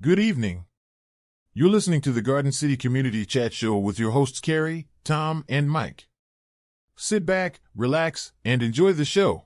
Good evening. You're listening to the Garden City Community Chat Show with your hosts Carrie, Tom, and Mike. Sit back, relax, and enjoy the show.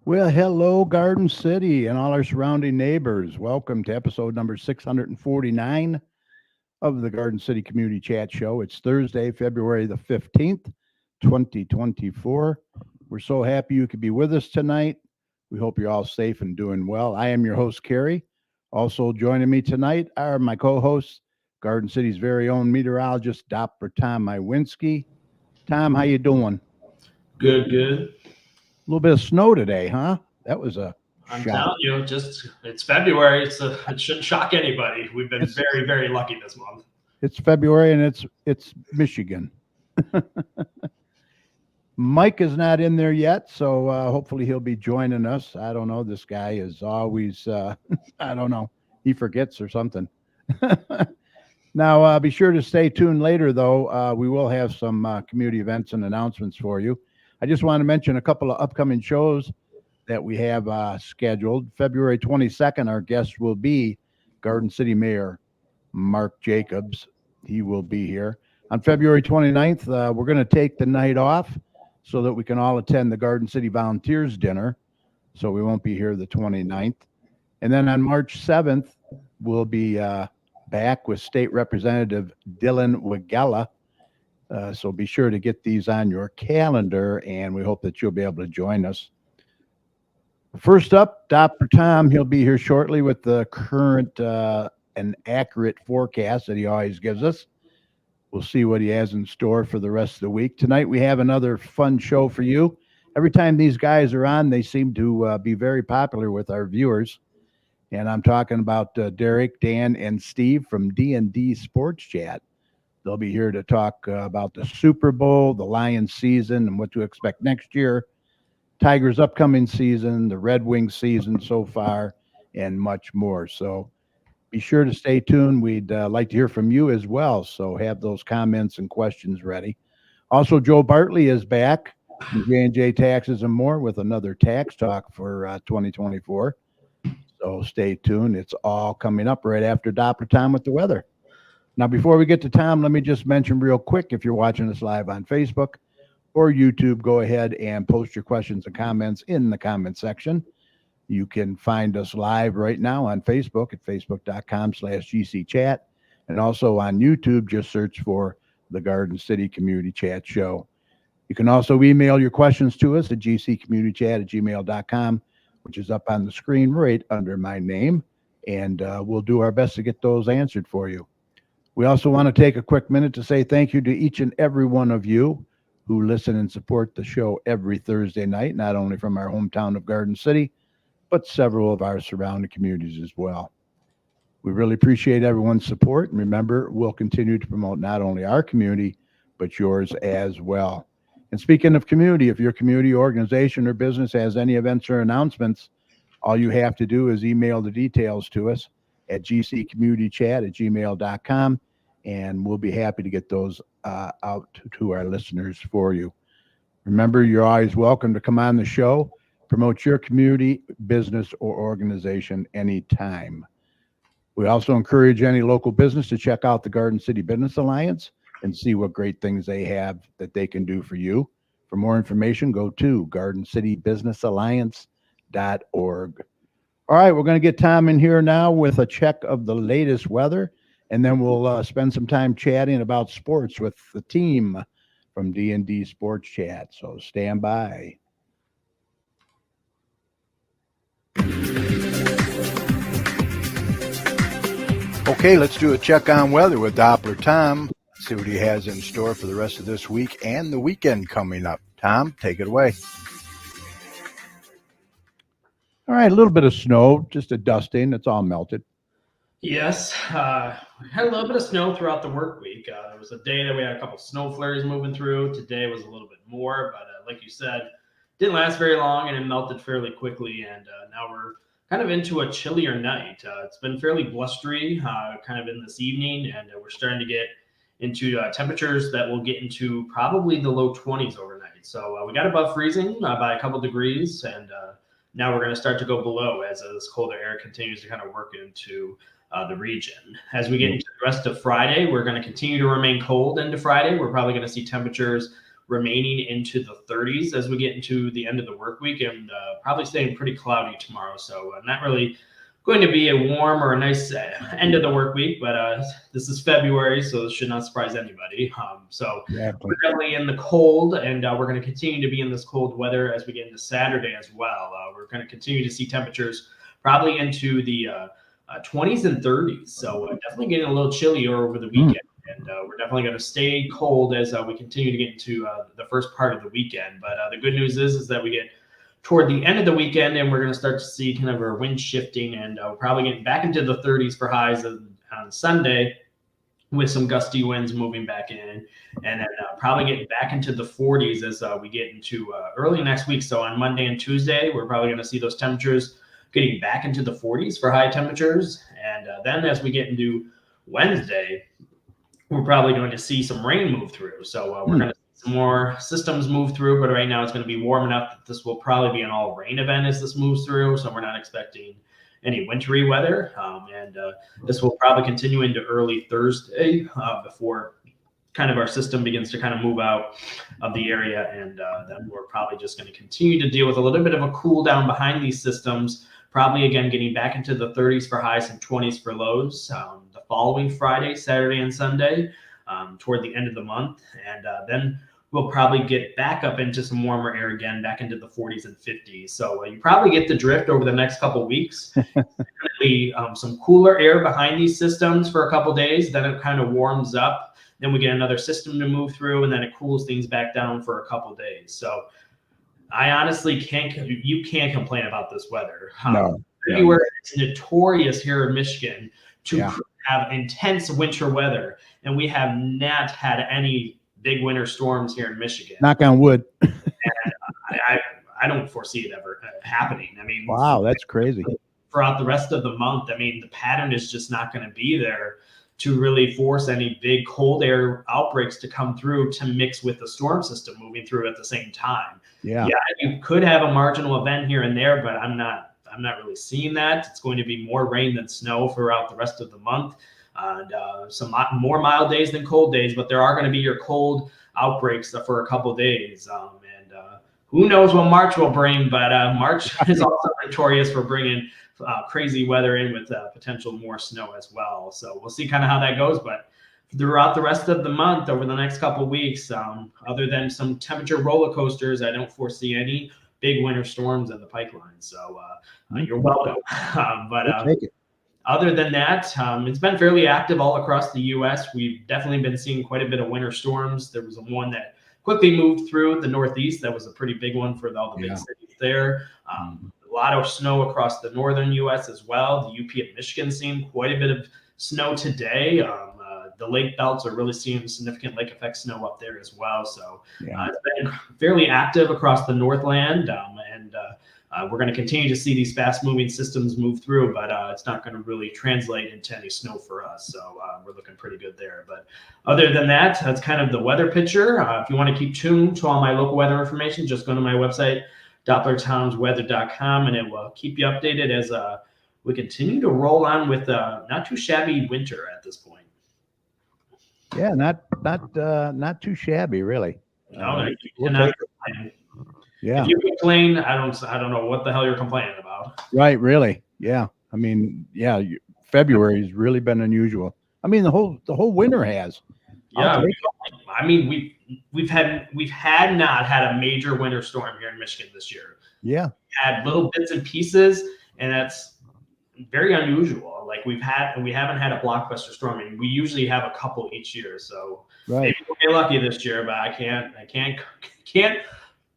Well, hello, Garden City and all our surrounding neighbors. Welcome to episode number 649 of the Garden City Community Chat Show. It's Thursday, February the 15th, 2024. We're so happy you could be with us tonight. We hope you're all safe and doing well. I am your host, Carrie. Also joining me tonight are my co-hosts, Garden City's very own meteorologist, Dr. Tom Iwinski. Tom, how you doing? Good. A little bit of snow today, huh? That was a I'm shock. telling you, it's February. It shouldn't shock anybody. We've been very, very lucky this month. It's February and it's Michigan. Mike is not in there yet, so hopefully he'll be joining us. I don't know. This guy is always, I don't know. He forgets or something. Now, be sure to stay tuned later, though. We will have some community events and announcements for you. I just want to mention a couple of upcoming shows that we have scheduled. February 22nd, our guest will be Garden City Mayor Mark Jacobs. He will be here. On February 29th, we're going to take the night off so that we can all attend the Garden City Volunteers Dinner. So we won't be here the 29th. And then on March 7th, we'll be back with State Representative Dylan Wigella. So be sure to get these on your calendar, and we hope that you'll be able to join us. First up, Dr. Tom. He'll be here shortly with the current and accurate forecast that he always gives us. We'll see what he has in store for the rest of the week. Tonight, we have another fun show for you. Every time these guys are on, they seem to be very popular with our viewers. And I'm talking about Derek, Dan, and Steve from D&D Sports Chat. They'll be here to talk about the Super Bowl, the Lions season, and what to expect next year, Tigers' upcoming season, the Red Wings season so far, and much more. So be sure to stay tuned. We'd like to hear from you as well, so have those comments and questions ready. Also, Joe Bartley is back from J&J Taxes and More with another tax talk for 2024. So stay tuned. It's all coming up right after Dr. Tom with the weather. Now, before we get to Tom, let me just mention real quick, if you're watching us live on Facebook or YouTube, go ahead and post your questions and comments in the comment section. You can find us live right now on Facebook at facebook.com/GCChat. And also on YouTube, just search for the Garden City Community Chat Show. You can also email your questions to us at gccommunitychat@gmail.com, which is up on the screen right under my name. And we'll do our best to get those answered for you. We also want to take a quick minute to say thank you to each and every one of you who listen and support the show every Thursday night, not only from our hometown of Garden City, but several of our surrounding communities as well. We really appreciate everyone's support. And remember, we'll continue to promote not only our community, but yours as well. And speaking of community, if your community, organization, or business has any events or announcements, all you have to do is email the details to us at gccommunitychat@gmail.com, and we'll be happy to get those out to our listeners for you. Remember, you're always welcome to come on the show, promote your community, business, or organization anytime. We also encourage any local business to check out the Garden City Business Alliance and see what great things they have that they can do for you. For more information, go to gardencitybusinessalliance.org. All right, we're going to get Tom in here now with a check of the latest weather, and then we'll spend some time chatting about sports with the team from D&D Sports Chat. So stand by. Okay, let's do a check on weather with Doppler Tom. See what he has in store for the rest of this week and the weekend coming up. Tom, take it away. All right, a little bit of snow, just a dusting. It's all melted. Yes, we had a little bit of snow throughout the work week. There was a day that we had a couple snow flurries moving through. Today was a little bit more, but like you said, didn't last very long and it melted fairly quickly. And now we're kind of into a chillier night. It's been fairly blustery kind of in this evening, and we're starting to get into temperatures that will get into probably the low 20s overnight. So we got above freezing by a couple degrees, and now we're going to start to go below as this colder air continues to kind of work into the region. As we get into the rest of Friday, we're going to continue to remain cold into Friday. We're probably going to see temperatures remaining into the 30s as we get into the end of the work week, and probably staying pretty cloudy tomorrow. So not really going to be a warm or a nice end of the work week, but this is February, so it should not surprise anybody. So we're definitely in the cold, and we're going to continue to be in this cold weather as we get into Saturday as well. We're going to continue to see temperatures probably into the 20s and 30s. So definitely getting a little chillier over the weekend. And we're definitely going to stay cold as we continue to get into the first part of the weekend. But the good news is that we get toward the end of the weekend, and we're going to start to see kind of our wind shifting, and we're probably getting back into the 30s for highs on Sunday with some gusty winds moving back in, and then probably getting back into the 40s as we get into early next week. So on Monday and Tuesday, we're probably going to see those temperatures getting back into the 40s for high temperatures. And then as we get into Wednesday, we're probably going to see some rain move through. So we're going to see some more systems move through, but right now it's going to be warm enough that this will probably be an all rain event as this moves through. So we're not expecting any wintry weather. And this will probably continue into early Thursday before kind of our system begins to kind of move out of the area. And then we're probably just going to continue to deal with a little bit of a cool down behind these systems, probably again getting back into the 30s for highs and 20s for lows the following Friday, Saturday, and Sunday toward the end of the month. And then we'll probably get back up into some warmer air again, back into the 40s and 50s. So you probably get the drift over the next couple weeks. Definitely some cooler air behind these systems for a couple days. Then it kind of warms up. Then we get another system to move through, and then it cools things back down for a couple days. So I honestly you can't complain about this weather. No. February is notorious here in Michigan to have intense winter weather, and we have not had any big winter storms here in Michigan. Knock on wood. And I don't foresee it ever happening. I mean, wow, that's crazy. Throughout the rest of the month, I mean, the pattern is just not going to be there to really force any big cold air outbreaks to come through to mix with the storm system moving through at the same time. Yeah, you could have a marginal event here and there, but I'm not really seeing that. It's going to be more rain than snow throughout the rest of the month. And some more mild days than cold days, but there are going to be your cold outbreaks for a couple days. And who knows what March will bring, but March is also notorious for bringing crazy weather in with potential more snow as well. So we'll see kind of how that goes. But throughout the rest of the month, over the next couple of weeks, other than some temperature roller coasters, I don't foresee any big winter storms in the pipeline. So you're welcome. But other than that, it's been fairly active all across the U.S. We've definitely been seeing quite a bit of winter storms. There was one that quickly moved through the Northeast. That was a pretty big one for all the big cities there. A lot of snow across the northern U.S. as well. The UP of Michigan seeing quite a bit of snow today. The lake belts are really seeing significant lake effect snow up there as well. So it's been fairly active across the Northland and we're going to continue to see these fast-moving systems move through, but it's not going to really translate into any snow for us. So we're looking pretty good there. But other than that, that's kind of the weather picture. If you want to keep tuned to all my local weather information, just go to my website, DopplerTownsWeather.com, and it will keep you updated as we continue to roll on with not too shabby winter at this point. Yeah, not too shabby, really. No, you we'll cannot take complain. Yeah. If you complain, I don't know what the hell you're complaining about. Right, really. Yeah. I mean, yeah, February has really been unusual. I mean, the whole winter has. Yeah. I mean, we've not had a major winter storm here in Michigan this year. Yeah. We had little bits and pieces, and that's very unusual. Like we haven't had a blockbuster storm. I mean, we usually have a couple each year. So maybe we'll get lucky this year, but I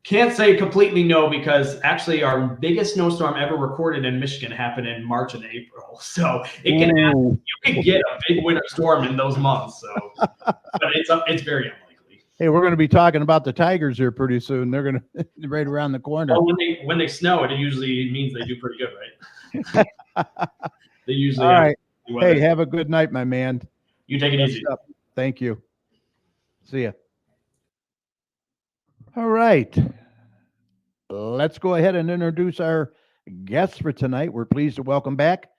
can't say completely no, because actually our biggest snowstorm ever recorded in Michigan happened in March and April. So it can happen. You can get a big winter storm in those months. So, but it's very unlikely. Hey, we're going to be talking about the Tigers here pretty soon. They're going to right around the corner. Well, when they snow, it usually means they do pretty good, right? They usually. All right. Hey, have a good night, my man. You take it easy. Thank you. See ya. All right. Let's go ahead and introduce our guests for tonight. We're pleased to welcome back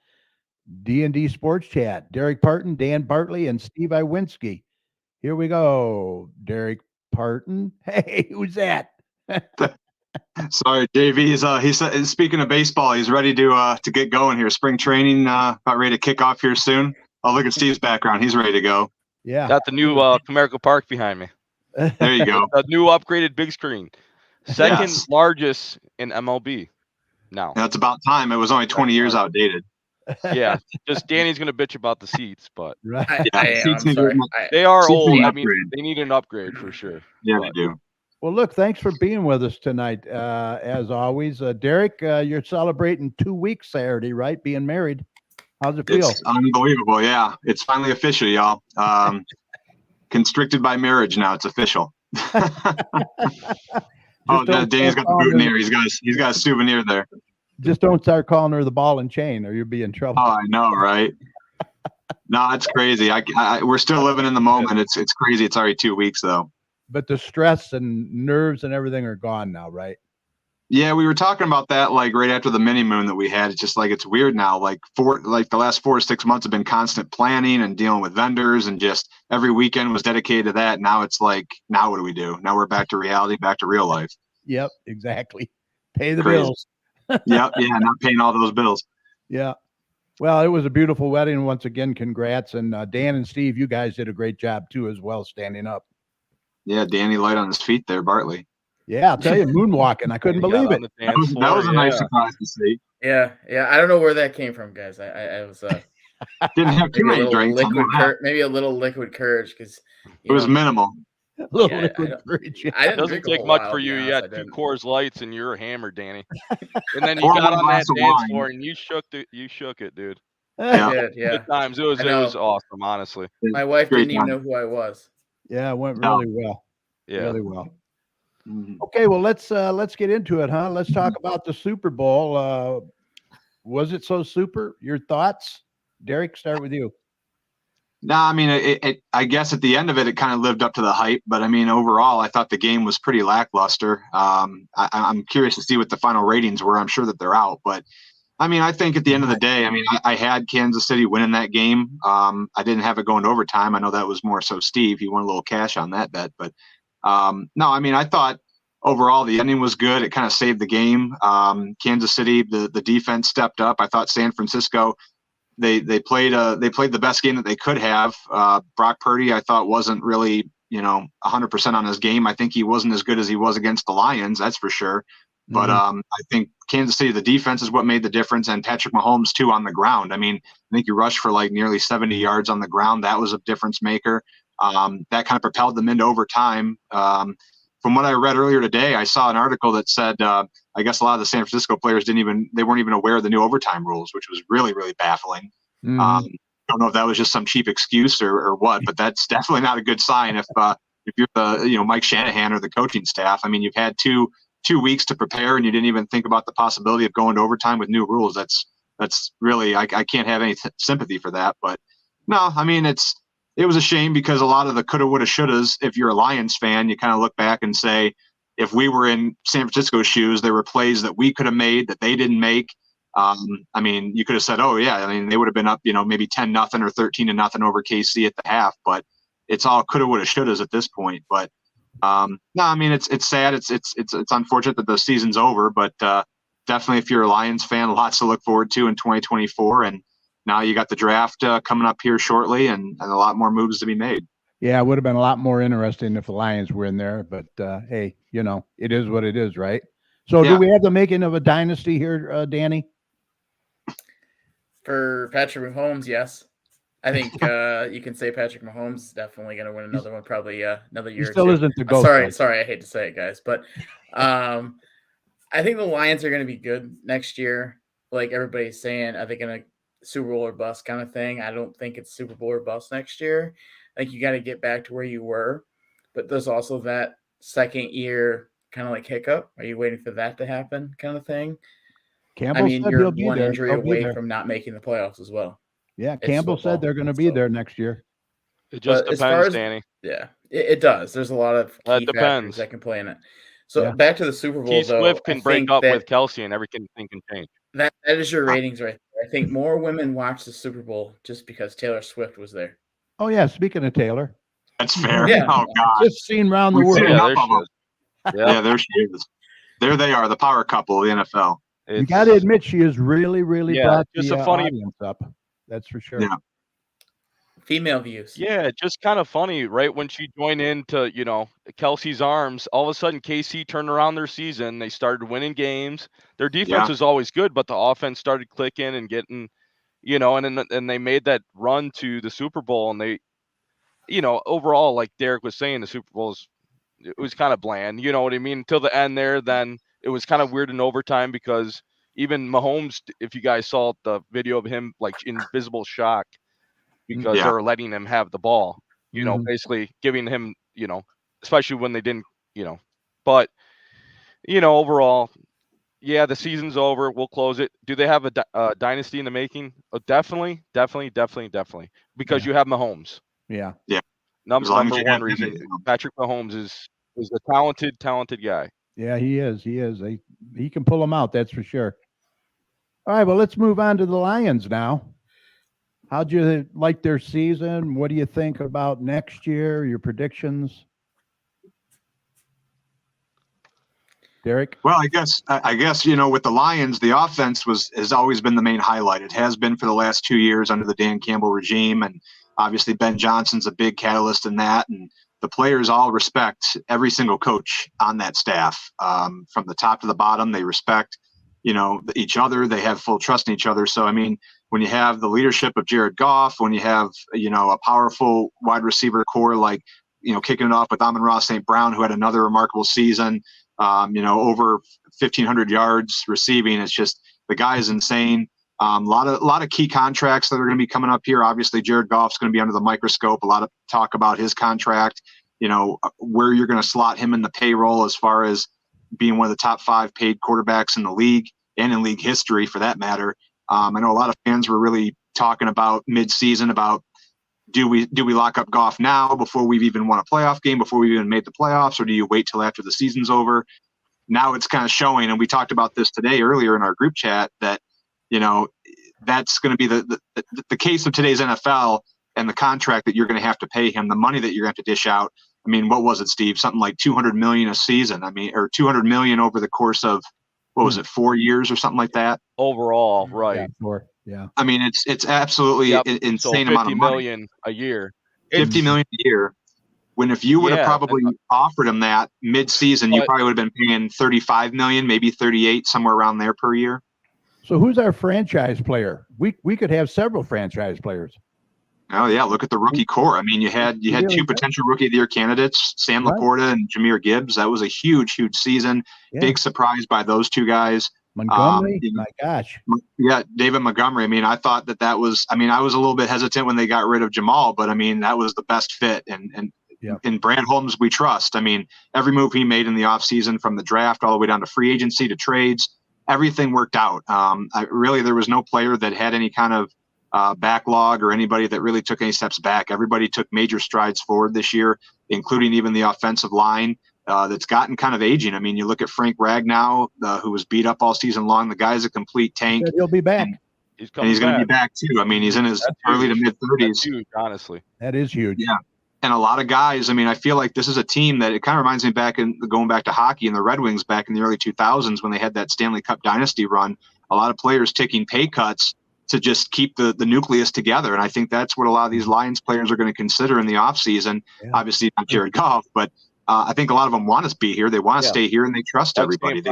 D&D Sports Chat, Derek Parton, Dan Bartley, and Steve Iwinski. Here we go. Derek Parton. Hey, who's that? Sorry, JV. He's speaking of baseball. He's ready to get going here. Spring training about ready to kick off here soon. Oh, look at Steve's background. He's ready to go. Yeah. Got the new Comerica Park behind me. There you go. A new upgraded big screen. Second largest in MLB now. That's about time. It was only 20 years outdated. Yeah, just Danny's gonna bitch about the seats, but right. They are old. I mean, they need an upgrade for sure. Yeah, they do. Well, look, thanks for being with us tonight. As always, Derek, you're celebrating 2 weeks Saturday, right? Being married. How's it feel? It's unbelievable. Yeah, it's finally official, y'all. Constricted by marriage now. It's official. Danny's got the boutonniere. He's got a souvenir there. Just don't start calling her the ball and chain, or you'll be in trouble. Oh, I know, right? No, it's crazy. We're still living in the moment. It's crazy. It's already 2 weeks though. But the stress and nerves and everything are gone now, right? Yeah, we were talking about that like right after the mini moon that we had. It's just like it's weird now. Like the last 4 to 6 months have been constant planning and dealing with vendors, and just every weekend was dedicated to that. Now it's like, now what do we do? Now we're back to reality, back to real life. Yep, exactly. Pay the bills. Yeah, not paying all those bills. Yeah. Well, it was a beautiful wedding. Once again, congrats. And Dan and Steve, you guys did a great job too as well, standing up. Yeah, Danny light on his feet there, Bartley. Yeah, I'll tell you, moonwalking. I couldn't believe it. That was a nice surprise to see. Yeah. I don't know where that came from, guys. I was didn't have too many drinks. Maybe a little liquid courage, because it was minimal. Liquid courage. It doesn't take much for you. You had 2 Coors Lights and you're hammered, Danny. And then you got on that dance floor and you shook it, dude. Yeah. Good times. It was awesome, honestly. My wife didn't even know who I was. Yeah, it went really well. Yeah. Really well. Okay, well let's get into it, huh? Let's talk about the Super Bowl. Was it so super? Your thoughts? Derek, start with you. No, I mean, I guess at the end of it, it kind of lived up to the hype. But I mean, overall, I thought the game was pretty lackluster. I'm curious to see what the final ratings were. I'm sure that they're out. But I mean, I think at the end of the day, I mean, I had Kansas City winning that game. I didn't have it going to overtime. I know that was more so Steve. He won a little cash on that bet. But no, I mean, I thought overall the ending was good. It kind of saved the game. Kansas City, the defense stepped up. I thought San Francisco, they played the best game that they could have. Brock Purdy, I thought, wasn't really 100% on his game. I think he wasn't as good as he was against the Lions, that's for sure. But I think Kansas City, the defense is what made the difference, and Patrick Mahomes too on the ground. I mean, I think he rushed for like nearly 70 yards on the ground. That was a difference maker. That kind of propelled them into overtime. From what I read earlier today, I saw an article that said I guess a lot of the San Francisco players weren't even aware of the new overtime rules, which was really, really baffling. I don't know if that was just some cheap excuse or what, but that's definitely not a good sign if you're the Mike Shanahan or the coaching staff. I mean, you've had two 2 weeks to prepare and you didn't even think about the possibility of going to overtime with new rules. That's really, I can't have any sympathy for that. But no, I mean, it was a shame because a lot of the coulda, woulda, shouldas, if you're a Lions fan, you kind of look back and say, if we were in San Francisco's shoes, there were plays that we could have made that they didn't make. I mean, you could have said, oh yeah, I mean, they would have been up, maybe 10-0 or 13-0 over KC at the half, but it's all coulda, woulda, shouldas at this point. But no, I mean, it's sad. It's unfortunate that the season's over, but definitely if you're a Lions fan, lots to look forward to in 2024. And now you got the draft coming up here shortly and a lot more moves to be made. Yeah, it would have been a lot more interesting if the Lions were in there, but hey, it is what it is, right? So do we have the making of a dynasty here, Danny? For Patrick Mahomes, yes. I think you can say Patrick Mahomes is definitely going to win another one, probably another year. He still isn't the GOAT. Sorry, I hate to say it, guys, but I think the Lions are going to be good next year. Like everybody's saying, I think in a Super Bowl or bust kind of thing. I don't think it's Super Bowl or bust next year. I think you got to get back to where you were, but there's also that second year kind of like hiccup. Are you waiting for that to happen kind of thing? Campbell said you're he'll be one there. injury away from not making the playoffs as well. Yeah, Campbell said they're going to be there next year. It just depends, Danny. Yeah, it does. There's a lot of key factors that can play in it. So back to the Super Bowl, though. Swift can break up with Kelsey and everything can change. That is your ratings right there. I think more women watch the Super Bowl just because Taylor Swift was there. Oh, yeah. Speaking of Taylor. That's fair. Yeah. Oh, God. Just seen around the world. Yeah, there she is. There they are, the power couple of the NFL. You got to admit, she is really, really brought just the a funny audience up. That's for sure. Yeah. Female views. Yeah, just kind of funny, right? When she joined into, Kelsey's arms, all of a sudden KC turned around their season. They started winning games. Their defense was always good, but the offense started clicking and getting, and they made that run to the Super Bowl. And they, overall, like Derek was saying, the Super Bowl it was kind of bland. You know what I mean? Until the end there, then it was kind of weird in overtime because even Mahomes, if you guys saw the video of him like in visible shock because they were letting him have the ball, basically giving him, especially when they didn't, but, overall, yeah, the season's over. We'll close it. Do they have a dynasty in the making? Oh, definitely. Because you have Mahomes. Yeah. Yeah. Number one reason. Patrick Mahomes is a talented guy. Yeah, he is. He can pull them out. That's for sure. All right. Well, let's move on to the Lions now. How'd you like their season? What do you think about next year? Your predictions? Derek? Well, I guess with the Lions, the offense has always been the main highlight. It has been for the last 2 years under the Dan Campbell regime, and obviously Ben Johnson's a big catalyst in that. And the players all respect every single coach on that staff, from the top to the bottom. They respect, each other. They have full trust in each other. So, I mean, when you have the leadership of Jared Goff, when you have, a powerful wide receiver core like, kicking it off with Amon-Ra St. Brown, who had another remarkable season. Over 1,500 yards receiving. It's just the guy is insane. A lot of key contracts that are going to be coming up here. Obviously, Jared Goff's going to be under the microscope. A lot of talk about his contract. Where you're going to slot him in the payroll as far as being one of the top 5 paid quarterbacks in the league and in league history, for that matter. I know a lot of fans were really talking about mid-season about do we lock up Goff now before we've even won a playoff game, before we've even made the playoffs, or do you wait till after the season's over? Now it's kind of showing, and we talked about this today earlier in our group chat, that that's going to be the case of today's NFL and the contract that you're going to have to pay him, the money that you're going to have to dish out. I mean, what was it, Steve? Something like $200 million a season. I mean, or $200 million over the course of, what was it, 4 years or something like that? Overall, right. Yeah, 4. Yeah. I mean, it's absolutely insane amount of money. $50 million a year. $50 million a year. When if you would have probably offered him that mid-season, you probably would have been paying $35 million, maybe 38, somewhere around there per year. So who's our franchise player? We could have several franchise players. Oh yeah, look at the rookie core. I mean, you had 2 potential rookie of the year candidates, Sam Laporta and Jahmyr Gibbs. That was a huge season. Yeah. Big surprise by those 2 guys. Montgomery, my gosh. Yeah, David Montgomery. I mean, I thought that was. I mean, I was a little bit hesitant when they got rid of Jamal, but I mean, that was the best fit. And in Brad Holmes we trust. I mean, every move he made in the offseason, from the draft all the way down to free agency to trades, everything worked out. There was no player that had any kind of backlog or anybody that really took any steps back. Everybody took major strides forward this year, including even the offensive line that's gotten kind of aging. I mean, you look at Frank Ragnow, who was beat up all season long. The guy's a complete tank. He'll be back. He's going to be back too. I mean, he's in his early to mid 30s. That's huge, honestly. That is huge. Yeah. And a lot of guys, I mean, I feel like this is a team that it kind of reminds me going back to hockey and the Red Wings back in the early 2000s when they had that Stanley Cup dynasty run. A lot of players taking pay cuts to just keep the nucleus together. And I think that's what a lot of these Lions players are going to consider in the offseason. Yeah. Obviously not Jared Goff, but I think a lot of them want to be here. They want to stay here, and they trust everybody.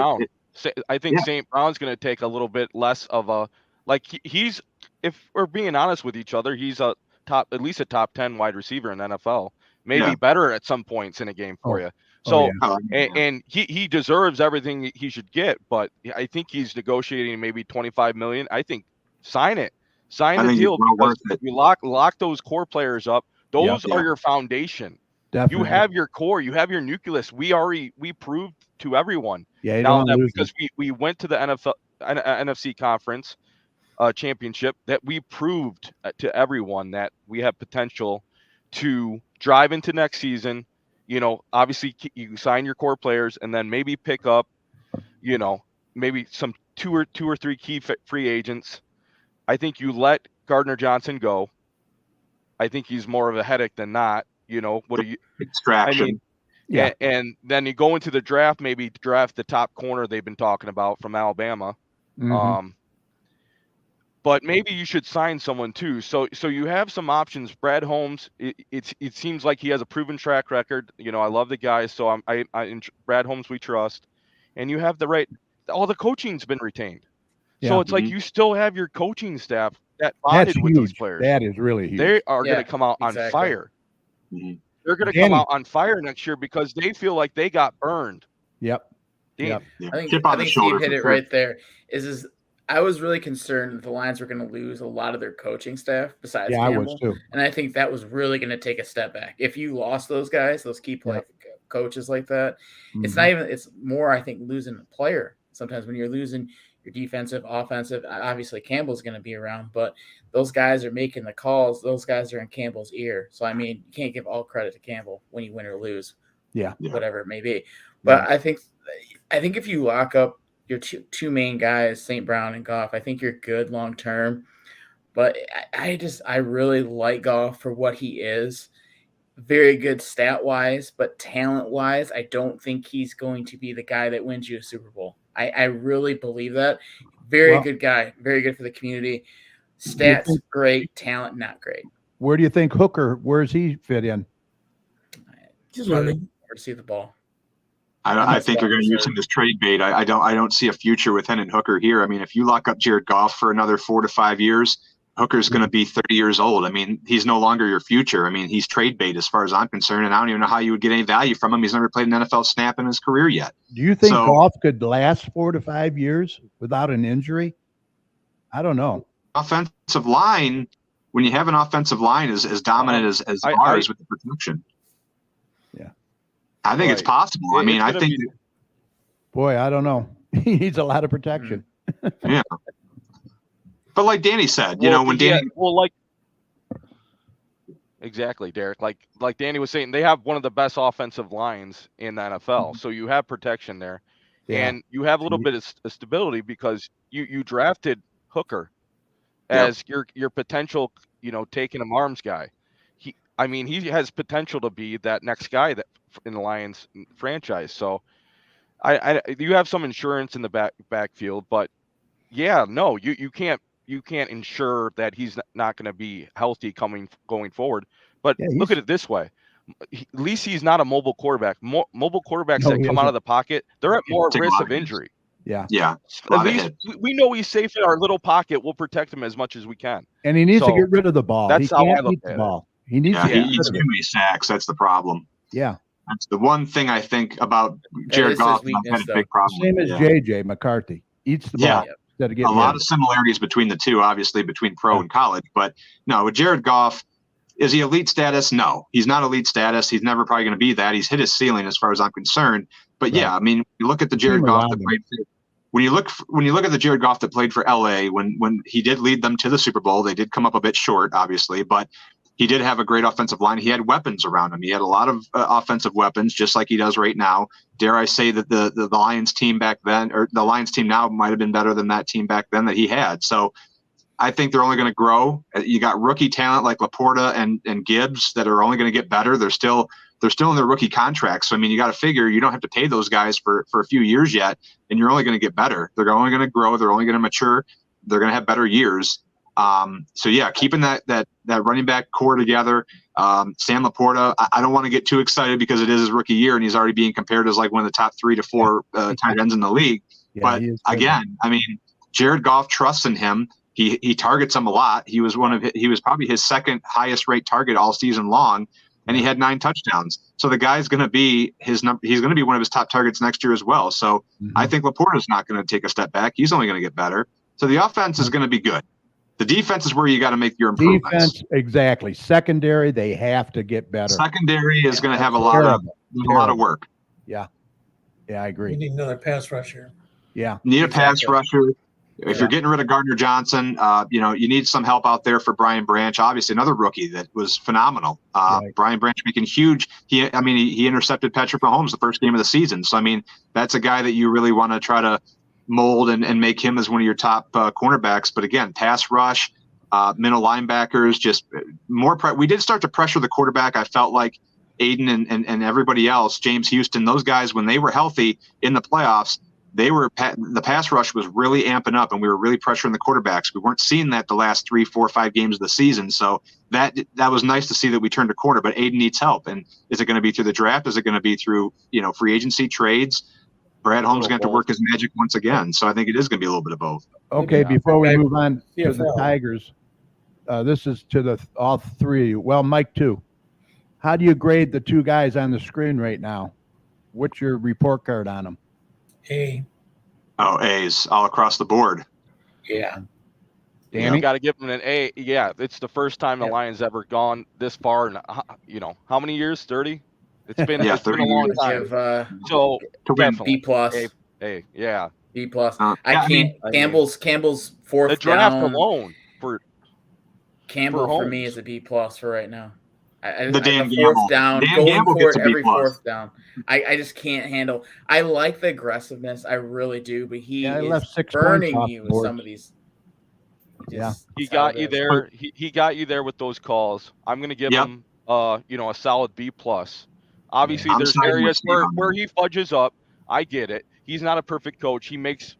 I think St. Brown's going to take a little bit less of a he's, if we're being honest with each other, he's at least a top 10 wide receiver in the NFL, maybe better at some points in a game for you. So, and he deserves everything he should get, but I think he's negotiating maybe $25 million. I think sign it, sign the deal, because you lock those core players up. Those are your foundation. Definitely. You have your core, you have your nucleus. We proved to everyone now that because we went to the NFC conference championship, that we proved to everyone that we have potential to drive into next season. You know, obviously you sign your core players and then maybe pick up, you know, maybe some two or three key free agents. I think you let Gardner Johnson go. I think he's more of a headache than not. You know, what are you extraction? I mean, and then you go into the draft, maybe draft the top corner they've been talking about from Alabama. Mm-hmm. But maybe you should sign someone too. So you have some options. Brad Holmes, it seems like he has a proven track record. You know, I love the guy. So I Brad Holmes we trust, and you have all the coaching's been retained. Yeah. So it's like you still have your coaching staff that bonded with these players. That is really huge. They are going to come out on fire. Mm-hmm. They're going to come out on fire next year because they feel like they got burned. Yep. I think Steve hit it right there. I was really concerned that the Lions were going to lose a lot of their coaching staff besides Campbell. I was too. And I think that was really going to take a step back. If you lost those guys, those key coaches like that, it's more, I think, losing a player. Sometimes when you're losing your defensive, offensive, obviously Campbell's going to be around, but those guys are making the calls. Those guys are in Campbell's ear. So, I mean, you can't give all credit to Campbell when you win or lose. Yeah. Whatever it may be. But I think if you lock up your two main guys, St. Brown and Goff, I think you're good long term. But I really like Goff for what he is. Very good stat wise, but talent wise, I don't think he's going to be the guy that wins you a Super Bowl. I really believe that. Very good guy, very good for the community. Stats great, talent not great. Where do you think Hooker? Where does he fit in? Just running or see the ball. I think you're going to use him as trade bait. I don't see a future with Hendon Hooker here. I mean, if you lock up Jared Goff for another 4 to 5 years, Hooker's going to be 30 years old. I mean, he's no longer your future. I mean, he's trade bait as far as I'm concerned, and I don't even know how you would get any value from him. He's never played an NFL snap in his career yet. Do you think Goff could last 4 to 5 years without an injury? I don't know. Offensive line, when you have an offensive line as dominant as ours with the protection. Yeah. I think it's possible. I mean, I think boy, I don't know. He needs a lot of protection. Yeah. But like Danny said, when Danny exactly, Derek. Like Danny was saying, they have one of the best offensive lines in the NFL. Mm-hmm. So you have protection there. Yeah. And you have a little bit of stability because you drafted Hooker as your potential, taking him arms guy. He has potential to be that next guy that in the Lions franchise. So you have some insurance in the backfield, but you can't ensure that he's not going to be healthy going forward. But look at it this way. At least he's not a mobile quarterback. Mobile quarterbacks that come out of the pocket, they're at more risk of injury. Yeah. Yeah. At least we know he's safe in our little pocket. We'll protect him as much as we can. And he needs to get rid of the ball. That's how I look at it. He needs he eats too many sacks. That's the problem. Yeah. That's the one thing I think about Jared Goff. I've had a big problem. Same as JJ McCarthy. Eats the ball. A lot of similarities between the two, obviously, between pro and college. But no, with Jared Goff, Is he elite status? No, he's not elite status. He's never probably going to be that. He's hit his ceiling as far as I'm concerned. But Right. yeah, I mean, you look at the Jared Team Goff around that him. played. When you look at the Jared Goff that played for LA, when he did lead them to the Super Bowl, they did come up a bit short, obviously, but he did have a great offensive line. He had weapons around him. He had a lot of offensive weapons, just like he does right now. Dare I say that the Lions team back then, or the Lions team now, might have been better than that team back then that he had. So I think they're only going to grow. You got rookie talent like Laporta and Gibbs that are only going to get better. They're still in their rookie contracts. So I mean, you got to figure you don't have to pay those guys for a few years yet, and you're only going to get better. They're only going to grow. They're only going to mature. They're going to have better years. So yeah, keeping that running back core together. Sam Laporta, I don't want to get too excited because it is his rookie year and he's already being compared as like one of the top 3 to 4 tight ends in the league. Yeah, but he is good. again, I mean, Jared Goff trusts in him. He targets him a lot. He was probably his second highest rate target all season long, and he had 9 touchdowns. So the guy's going to be he's going to be one of his top targets next year as well. So I think Laporta's not going to take a step back. He's only going to get better. So the offense is going to be good. The defense is where you got to make your improvements. Defense, exactly. Secondary, they have to get better. Secondary is going to have a lot of work. Yeah, I We agree. need another pass rusher. Yeah, Need a pass Exactly. rusher. If you're getting rid of Gardner Johnson, you need some help out there for Brian Branch. Obviously, another rookie that was phenomenal. Right. Brian Branch making huge. He intercepted Patrick Mahomes the first game of the season. So I mean, that's a guy that you really want to try to mold and make him as one of your top cornerbacks. But again, pass rush, middle linebackers, just more. We did start to pressure the quarterback. I felt like Aiden and everybody else, James Houston, those guys, when they were healthy in the playoffs, the pass rush was really amping up and we were really pressuring the quarterbacks. We weren't seeing that the last 3, 4, 5 games of the season. So that was nice to see that we turned a corner, but Aiden needs help. And is it going to be through the draft? Is it going to be through, free agency trades? Brad Holmes is going to have to work his magic once again. So I think it is going to be a little bit of both. okay, Yeah. before we Okay. move on to the CFL. Tigers, this is to all 3 of you. Well, Mike too. How do you grade the 2 guys on the screen right now? What's your report card on them? A. Oh, A's all across the board. Yeah. Danny? You got to give them an A. Yeah, it's the first time the Yeah. Lions ever gone this far. And how many years? 30. It's been Yeah, it's been a 30 long years. time. Give So To win. definitely B plus, A. Yeah, B plus. Yeah, I I can't. mean- Campbell's fourth the draft down. alone for Campbell for me Holmes. is a B plus for right now. The Dan fourth Gamble. down, Dan going Gamble for gets it a B every plus. fourth down. I just can't handle. I like the aggressiveness, I really do, but he Yeah, he is left 6 points burning off you the with board. some of these. Yeah. he That's how got it you is. there. He got you there with those calls. I'm gonna give Yep. him a solid B plus. Obviously, I'm there's siding with areas Steve where on that. he fudges up. I get it. He's not a perfect coach. He makes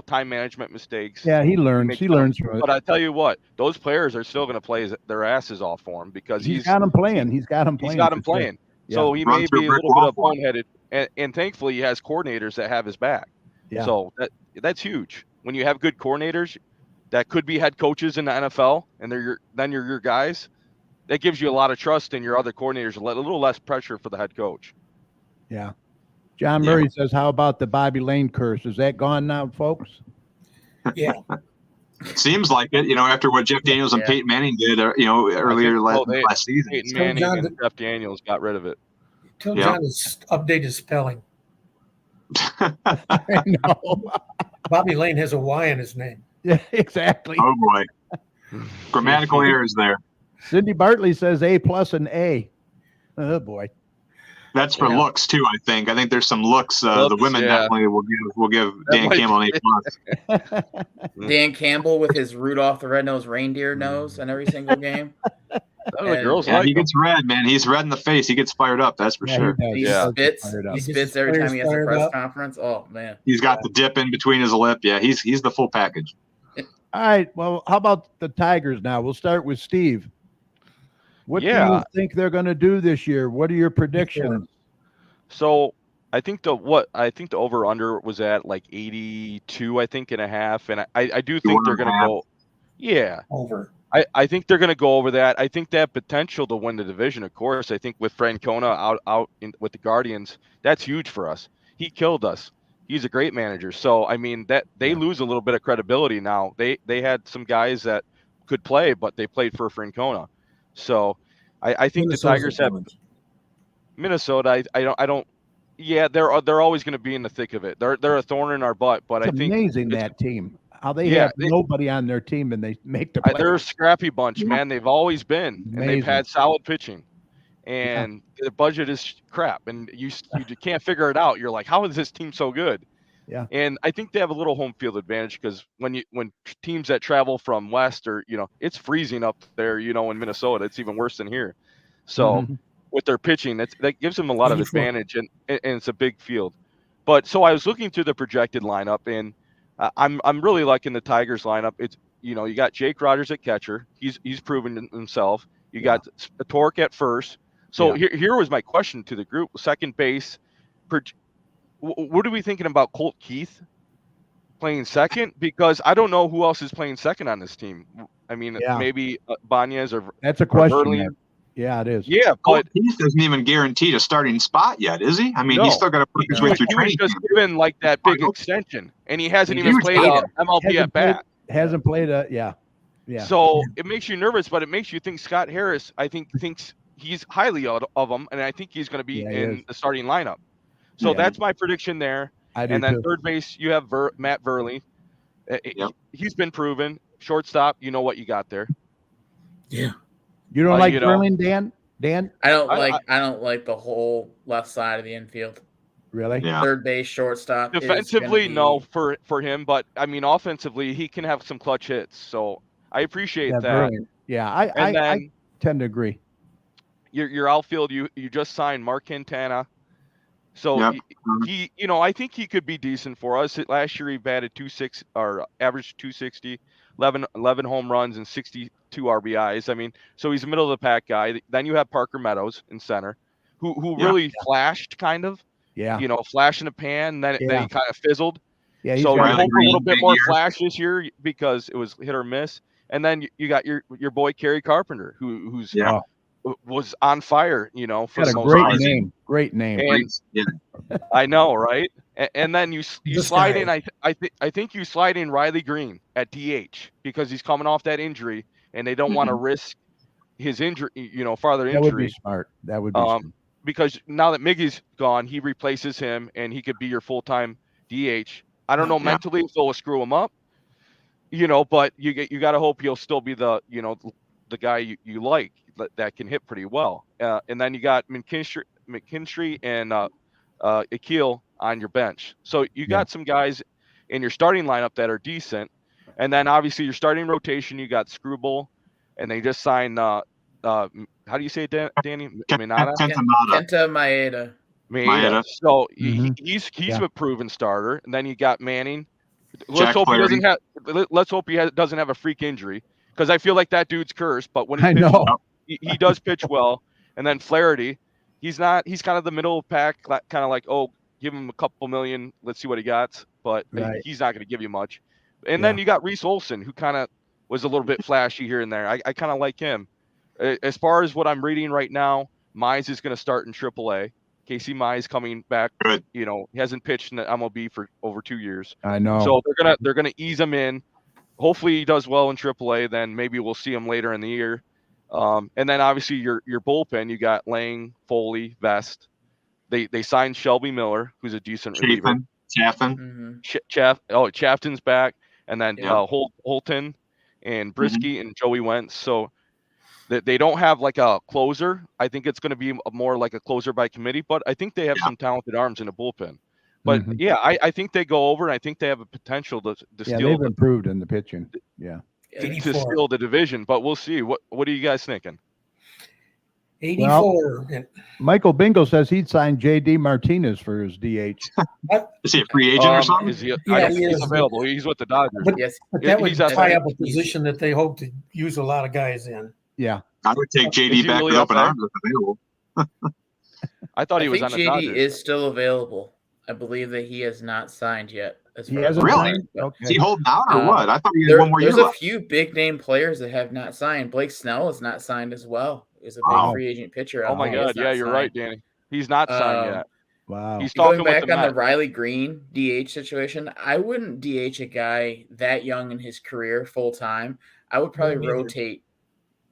time management mistakes. Yeah, he learns. makes He sense. learns from it. But I tell you what, those players are still going to play their asses off for him because He's got him playing. He's got him he's playing. got him for sure. playing. Yeah. So he Run may through be a brick little bit wall of for him. boneheaded, and thankfully he has coordinators that have his back. Yeah. So that's huge. When you have good coordinators that could be head coaches in the NFL, and they're your guys, that gives you a lot of trust in your other coordinators, a little less pressure for the head coach. Yeah. John Yeah. Murray says, how about the Bobby Lane curse? Is that gone now, folks? Yeah. It seems like it, after what Jeff Daniels and Yeah. Peyton Manning did, earlier last season. Peyton So- Manning John, and Jeff Daniels got rid of it. Tell Yeah. John to update his spelling. I know. Bobby Lane has a Y in his name. Yeah, exactly. Oh boy, grammatical errors there. Cindy Bartley says A plus and A. Oh boy. That's for Yeah. looks too. I think there's some looks. The Looks, women yeah. definitely will give Dan might Campbell an A plus. Dan Campbell with his Rudolph the Red-Nosed Reindeer nose in every single game. The And- girls Yeah, like he him. gets red, man. He's red in the face. He gets fired up. That's for Yeah, sure. he does. He Yeah. does get spits. fired up. He He spits gets every players time he has a fired press up. conference. Oh man. He's got the dip in between his lip. Yeah, he's the full package. All right. Well, how about the Tigers now? We'll start with Steve. What do you Yeah. think they're going to do this year? What are your predictions? So I think the over under was at like 82, I think, and a half, and I do think they're going to 81.5. go. Yeah, Over. I think they're going to go over that. I think they have potential to win the division. Of course, I think with Francona out with the Guardians, that's huge for us. He killed us. He's a great manager. So I mean that they lose a little bit of credibility now. They had some guys that could play, but they played for Francona. So I think Minnesota's the Tigers a have challenge. Minnesota. I don't. Yeah, they're always going to be in the thick of it. They're a thorn in our butt, but It's I think amazing it's, that team. How they yeah, have nobody on their team and they make the they're a playoffs. scrappy bunch, Yeah. man. They've always been, and they've Amazing. had solid pitching, and the budget is crap, and you can't figure it out. You're like, how is this team so good? Yeah. And I think they have a little home field advantage because when teams that travel from west or it's freezing up there, in Minnesota, it's even worse than here. So Mhm. with their pitching, that gives them a lot of 84. advantage, and it's a big field. But so I was looking through the projected lineup, and I'm really liking the Tigers lineup. It's you got Jake Rogers at catcher. He's proven himself. You got Torque at first. So here was my question to the group: second base. What are we thinking about Colt Keith playing second? Because I don't know who else is playing second on this team. I mean, maybe Banez or That's a question. Verlaine. Yeah, it is. Yeah, Colt but Keith doesn't even guaranteed a starting spot yet, is he? I mean, No. he's still got to work his way through he was training just camp. given like that big I know. extension, and he hasn't He even was played a hated. MLB at bat. Hasn't played a yeah. So it makes you nervous, but it makes you think Scott Harris, I think, thinks he's highly of him, and I think he's going to be Yeah, he in is. the starting lineup. So Yeah. that's my prediction there. I do And then too. third base, you have Matt Verlaine. Yep. He's been proven. Shortstop, you know what you got there. Yeah. You don't like you know- Verlaine, Dan? Dan? I don't I- like the whole left side of the infield. Really? Yeah. Third base, shortstop. is Defensively, gonna no be- for him, but I mean offensively, he can have some clutch hits. So I appreciate Yeah, that. Verlaine. Yeah, I And then tend to agree. your outfield, you just signed Mark Quintana. So Yep. he I think he could be decent for us. Last year he batted 2.6 or averaged 260, 11 home runs and 62 RBIs. I mean, so he's a middle of the pack guy. Then you have Parker Meadows in center, who Yeah. really flashed kind of, Yeah. flash in a pan, then Yeah. he kind of fizzled. Yeah, he's So you got- Riley hope a Green, little bit big more year. flash this year because it was hit or miss. And then you got your boy Kerry Carpenter, who's Yeah. was on fire, for got the a most great part. name. Great name. And Yeah. I know, right? And then you This slide guy. in. I think you slide in Riley Green at DH because he's coming off that injury, and they don't want to risk his injury, farther That would be injury. smart. That would be smart. Because now that Miggy's gone, he replaces him, and he could be your full-time DH. I don't know Yeah. mentally if they'll screw him up, but you got to hope he'll still be the the guy you like that can hit pretty well. And then you got McKinstry and Akil on your bench. So you got some guys in your starting lineup that are decent. And then obviously your starting rotation, you got Screwball, and they just signed how do you say it, Danny? Minata? Kenta Maeda. Maeda. So Mhm. he's Yeah. a proven starter. And then you got Manning. Jack Flaherty. Let's hope he doesn't have a freak injury, because I feel like that dude's cursed. But when he I pitches, know. he does pitch well. And then Flaherty, he's kind of the middle of the pack, kind of like, oh, give him a couple million, let's see what he got. But Right. he's not going to give you much. And then you got Reese Olson, who kind of was a little bit flashy here and there. I kind of like him. As far as what I'm reading right now, Mize is going to start in AAA. Casey Mize coming back. Good. He hasn't pitched in the MLB for over 2 years. I know. So they're gonna ease him in. Hopefully he does well in AAA. Then maybe we'll see him later in the year. And then obviously your bullpen, you got Lang, Foley, Vest. They signed Shelby Miller, who's a decent reliever. Chaffin. Mm-hmm. Chafton's back, and then Yeah. Holton and Brisky and Joey Wentz. So they don't have like a closer. I think it's going to be more like a closer by committee, but I think they have some talented arms in the bullpen. But Mhm. yeah, I think they go over, and I think they have a potential to Yeah, steal they've improved in the pitching. Yeah. to 84. steal the division. But we'll see. What are you guys thinking? 84. And Michael Bingo says he'd sign J.D. Martinez for his DH. Is he a free agent or something? Is he? I Yeah, don't he think he's is. available. He's with the Dodgers. But- Yes. but that would He's tie athletic. up a position that they hope to use a lot of guys in. Yeah. I would take Is JD he back really with open outside? arms if available. I thought he I was think on the JD Dodgers. is still available. I believe that he has not signed yet. As He far as hasn't Really? signed? but Is he Okay. holding out or Uh, what? I thought he had one more year there's a left. few big name players that have not signed. Blake Snell is not signed as well. He's a big Wow. free agent pitcher. Oh my He is God! not Yeah, you're signed. right, Danny. He's not signed Um, yet. Wow. He's talking Going with back the on the Mets. Riley Green DH situation, I wouldn't DH a guy that young in his career full time. I would probably Me neither. rotate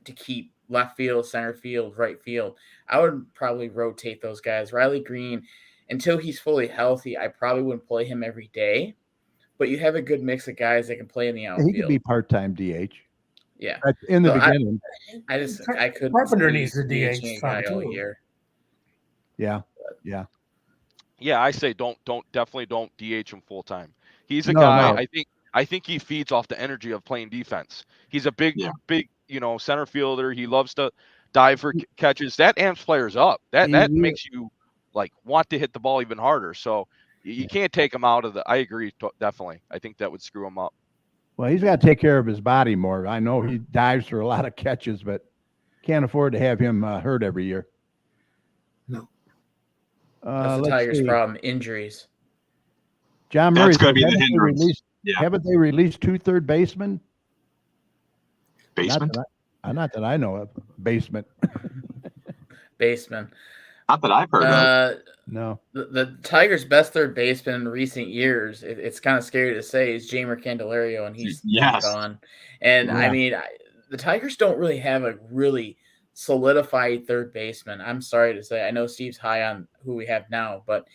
to keep left field, center field, right field. I would probably rotate those guys. Riley Green, until he's fully healthy, I probably wouldn't play him every day. But you have a good mix of guys that can play in the outfield. He could be part-time DH. Yeah. In the beginning. I could. Carpenter needs the DH guy spot all too. year. Yeah. Yeah, I say definitely don't DH him full time. He's a No, guy. no. I think he feeds off the energy of playing defense. He's a big center fielder. He loves to dive for catches. That amps players up. That makes you like want to hit the ball even harder. So you can't take him out of the. I agree, definitely. I think that would screw him up. Well, he's got to take care of his body more. I know he dives for a lot of catches, but can't afford to have him hurt every year. No. That's the Tigers' problem. Injuries. John Murray. That's going to be the hindrance. Haven't they released 2 third basemen? Basement? Not that I know of. Basement. Baseman. Not that I've heard of. No. The Tigers' best third baseman in recent years, it's kind of scary to say, is Jeimer Candelario, and he's gone. And I mean, the Tigers don't really have a really solidified third baseman. I'm sorry to say. I know Steve's high on who we have now, but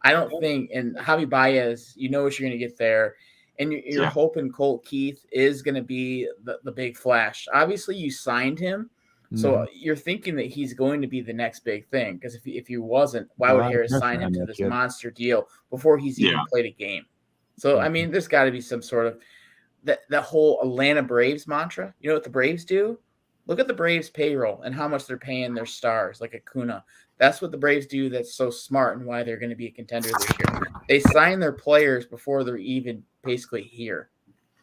I don't think. And Javi Baez, you know what you're going to get there. And you're hoping Colt Keith is going to be the big flash. Obviously, you signed him. So you're thinking that he's going to be the next big thing. Because if he wasn't, why would Harris sign him to this monster deal before he's even played a game? So, I mean, there's got to be some sort of that whole Atlanta Braves mantra. You know what the Braves do? Look at the Braves payroll and how much they're paying their stars, like Acuna. That's what the Braves do that's so smart and why they're going to be a contender this year. They sign their players before they're even basically here.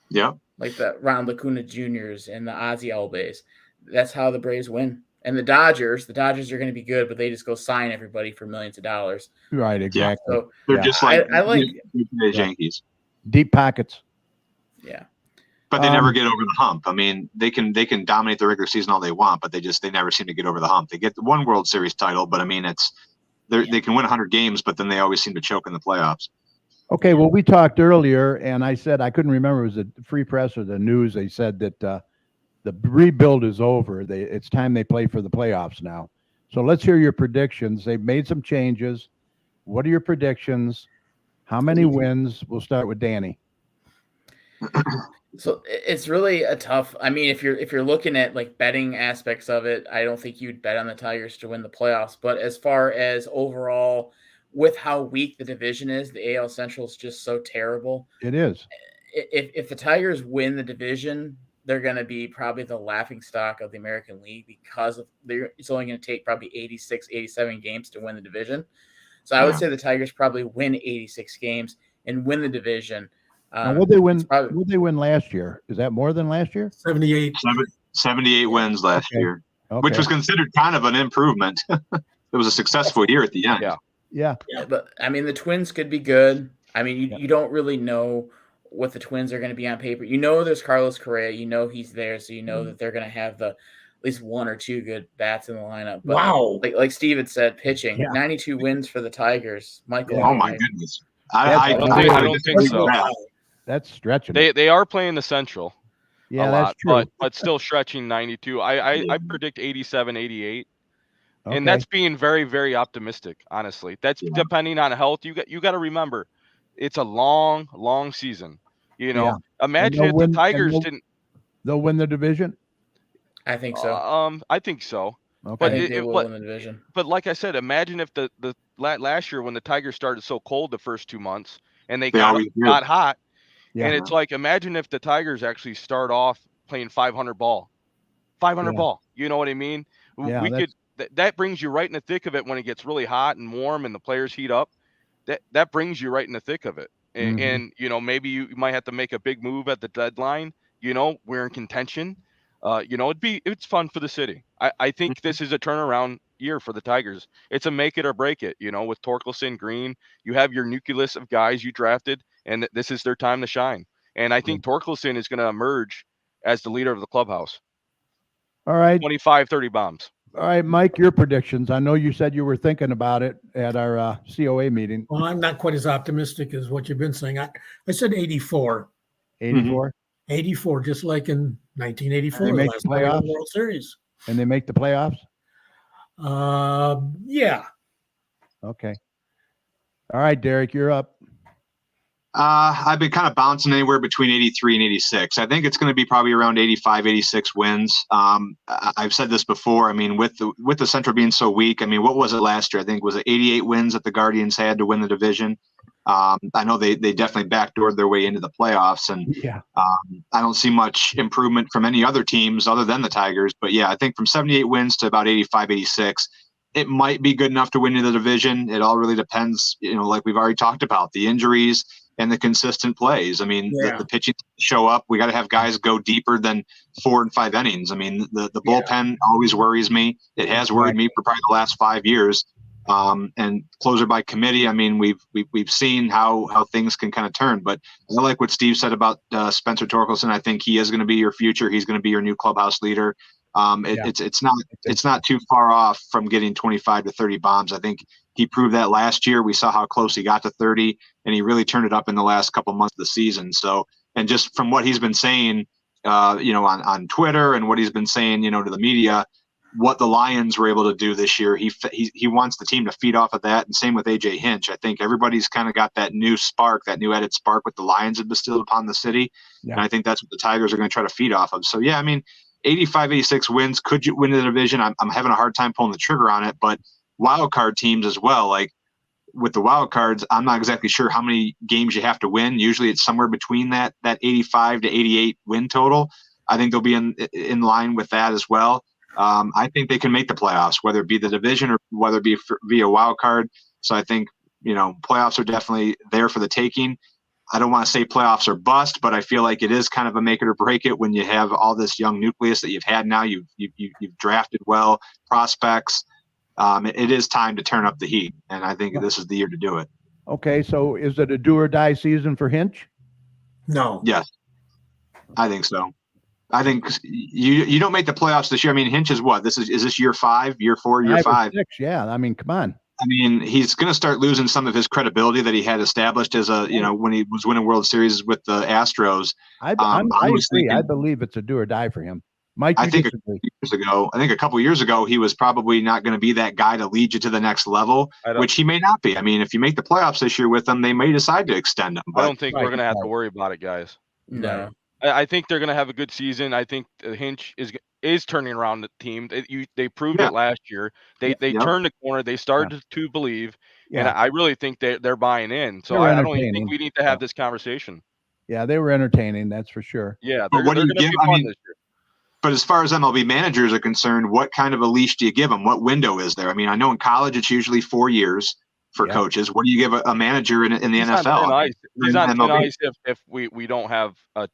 Yeah. Like the Ronald Acuna Juniors and the Ozzie Albies. That's how the Braves win. And the Dodgers are going to be good, but they just go sign everybody for millions of dollars. Right, exactly. So they're just like I like the Yankees. Deep pockets. Yeah. But they never get over the hump. I mean, they can dominate the regular season all they want, but they never seem to get over the hump. They get the one World Series title, but I mean, they can win 100 games, but then they always seem to choke in the playoffs. Okay, well, we talked earlier, and I said I couldn't remember if it was the Free Press or the news. They said that the rebuild is over. It's time they play for the playoffs now. So let's hear your predictions. They've made some changes. What are your predictions? How many wins? We'll start with Danny. So it's really a tough. I mean, if you're looking at like betting aspects of it, I don't think you'd bet on the Tigers to win the playoffs. But as far as overall, with how weak the division is, the AL Central is just so terrible. It is. If the Tigers win the division, they're going to be probably the laughingstock of the American League because it's only going to take probably 86, 87 games to win the division. So I would say the Tigers probably win 86 games and win the division. What they win last year? Is that more than last year? 78. 78 wins last year, which was considered kind of an improvement. It was a successful year at the end. Yeah. But I mean, the Twins could be good. I mean, you don't really know what the Twins are going to be on paper. You know, there's Carlos Correa. You know he's there, so you know that they're going to have at least 1 or 2 good bats in the lineup. But like Steve had said, pitching 92 wins for the Tigers. Michael. Oh my goodness. I don't think so. That's stretching. They are playing the Central. Yeah, a that's lot, true. but still stretching 92. I predict 87, 88. Okay. And that's being very, very optimistic, honestly. That's depending on health. You got to remember, it's a long, long season. You know, imagine if the Tigers didn't. They'll win the division. I think so. I think so. Okay. But I think they will win the division. But like I said, imagine if the last year when the Tigers started so cold the first 2 months and they got hot. Yeah. And it's like, imagine if the Tigers actually start off playing 500 ball. 500 ball. You know what I mean? Yeah, that brings you right in the thick of it when it gets really hot and warm and the players heat up. That brings you right in the thick of it. And you know, maybe you might have to make a big move at the deadline. You know, we're in contention. You know, it's fun for the city. I think this is a turnaround year for the Tigers. It's a make it or break it. You know, with Torkelson, Green, you have your nucleus of guys you drafted, and this is their time to shine. And I think Torkelson is going to emerge as the leader of the clubhouse. All right. 25, 30 bombs. All right, Mike, your predictions. I know you said you were thinking about it at our COA meeting. Well, I'm not quite as optimistic as what you've been saying. I said 84. 84? 84, just like in 1984, the last time in the World Series. And they make the playoffs? Yeah. Okay. All right, Derek, you're up. I've been kind of bouncing anywhere between 83 and 86. I think it's going to be probably around 85, 86 wins. I've said this before. I mean, with the Central being so weak, I mean, what was it last year? I think was it 88 wins that the Guardians had to win the division. I know they definitely backdoored their way into the playoffs, and I don't see much improvement from any other teams other than the Tigers. But yeah, I think from 78 wins to about 85, 86, it might be good enough to win in the division. It all really depends, like we've already talked about, the injuries and the consistent plays. I mean, the pitching show up. We got to have guys go deeper than 4 and 5 innings. I mean, the bullpen always worries me. It has worried me for probably the last 5 years. And closer by committee. I mean, we've seen how things can kind of turn. But I like what Steve said about Spencer Torkelson. I think he is going to be your future. He's going to be your new clubhouse leader. It's not too far off from getting 25 to 30 bombs. I think he proved that last year. We saw how close he got to 30, and he really turned it up in the last couple months of the season. So, and just from what he's been saying, on Twitter and what he's been saying, to the media, what the Lions were able to do this year, he wants the team to feed off of that. And same with AJ Hinch. I think everybody's kind of got that new spark, that new added spark with the Lions have bestowed upon the city. Yeah. And I think that's what the Tigers are going to try to feed off of. So yeah, I mean, 85, 86 wins. Could you win the division? I'm having a hard time pulling the trigger on it, but wild card teams as well. Like with the wild cards, I'm not exactly sure how many games you have to win. Usually it's somewhere between that 85 to 88 win total. I think they'll be in line with that as well. I think they can make the playoffs, whether it be the division or whether it be via wild card. So I think, playoffs are definitely there for the taking. I don't want to say playoffs are bust, but I feel like it is kind of a make it or break it when you have all this young nucleus that you've had now. You've drafted well, prospects. It is time to turn up the heat, and I think this is the year to do it. Okay, so is it a do or die season for Hinch? No. Yes, I think so. I think you don't make the playoffs this year. I mean, Hinch is what? Is this year 5, year 4, year 5? 6, yeah. I mean, come on. I mean, he's going to start losing some of his credibility that he had established as when he was winning World Series with the Astros. I agree. I believe it's a do or die for him. Mike, I think a couple of years ago, he was probably not going to be that guy to lead you to the next level, which he may not be. I mean, if you make the playoffs this year with them, they may decide to extend him. But I don't think we're going to have to worry about it, guys. No. I think they're going to have a good season. I think Hinch is turning around the team. They proved it last year. They turned the corner. They started to believe, and I really think they're buying in. So I don't even think we need to have this conversation. Yeah, they were entertaining. That's for sure. Yeah, they're going to be fun this year. But as far as MLB managers are concerned, what kind of a leash do you give them? What window is there? I mean, I know in college it's usually 4 years for coaches. What do you give a manager in the NFL? He's on thin ice if we don't have a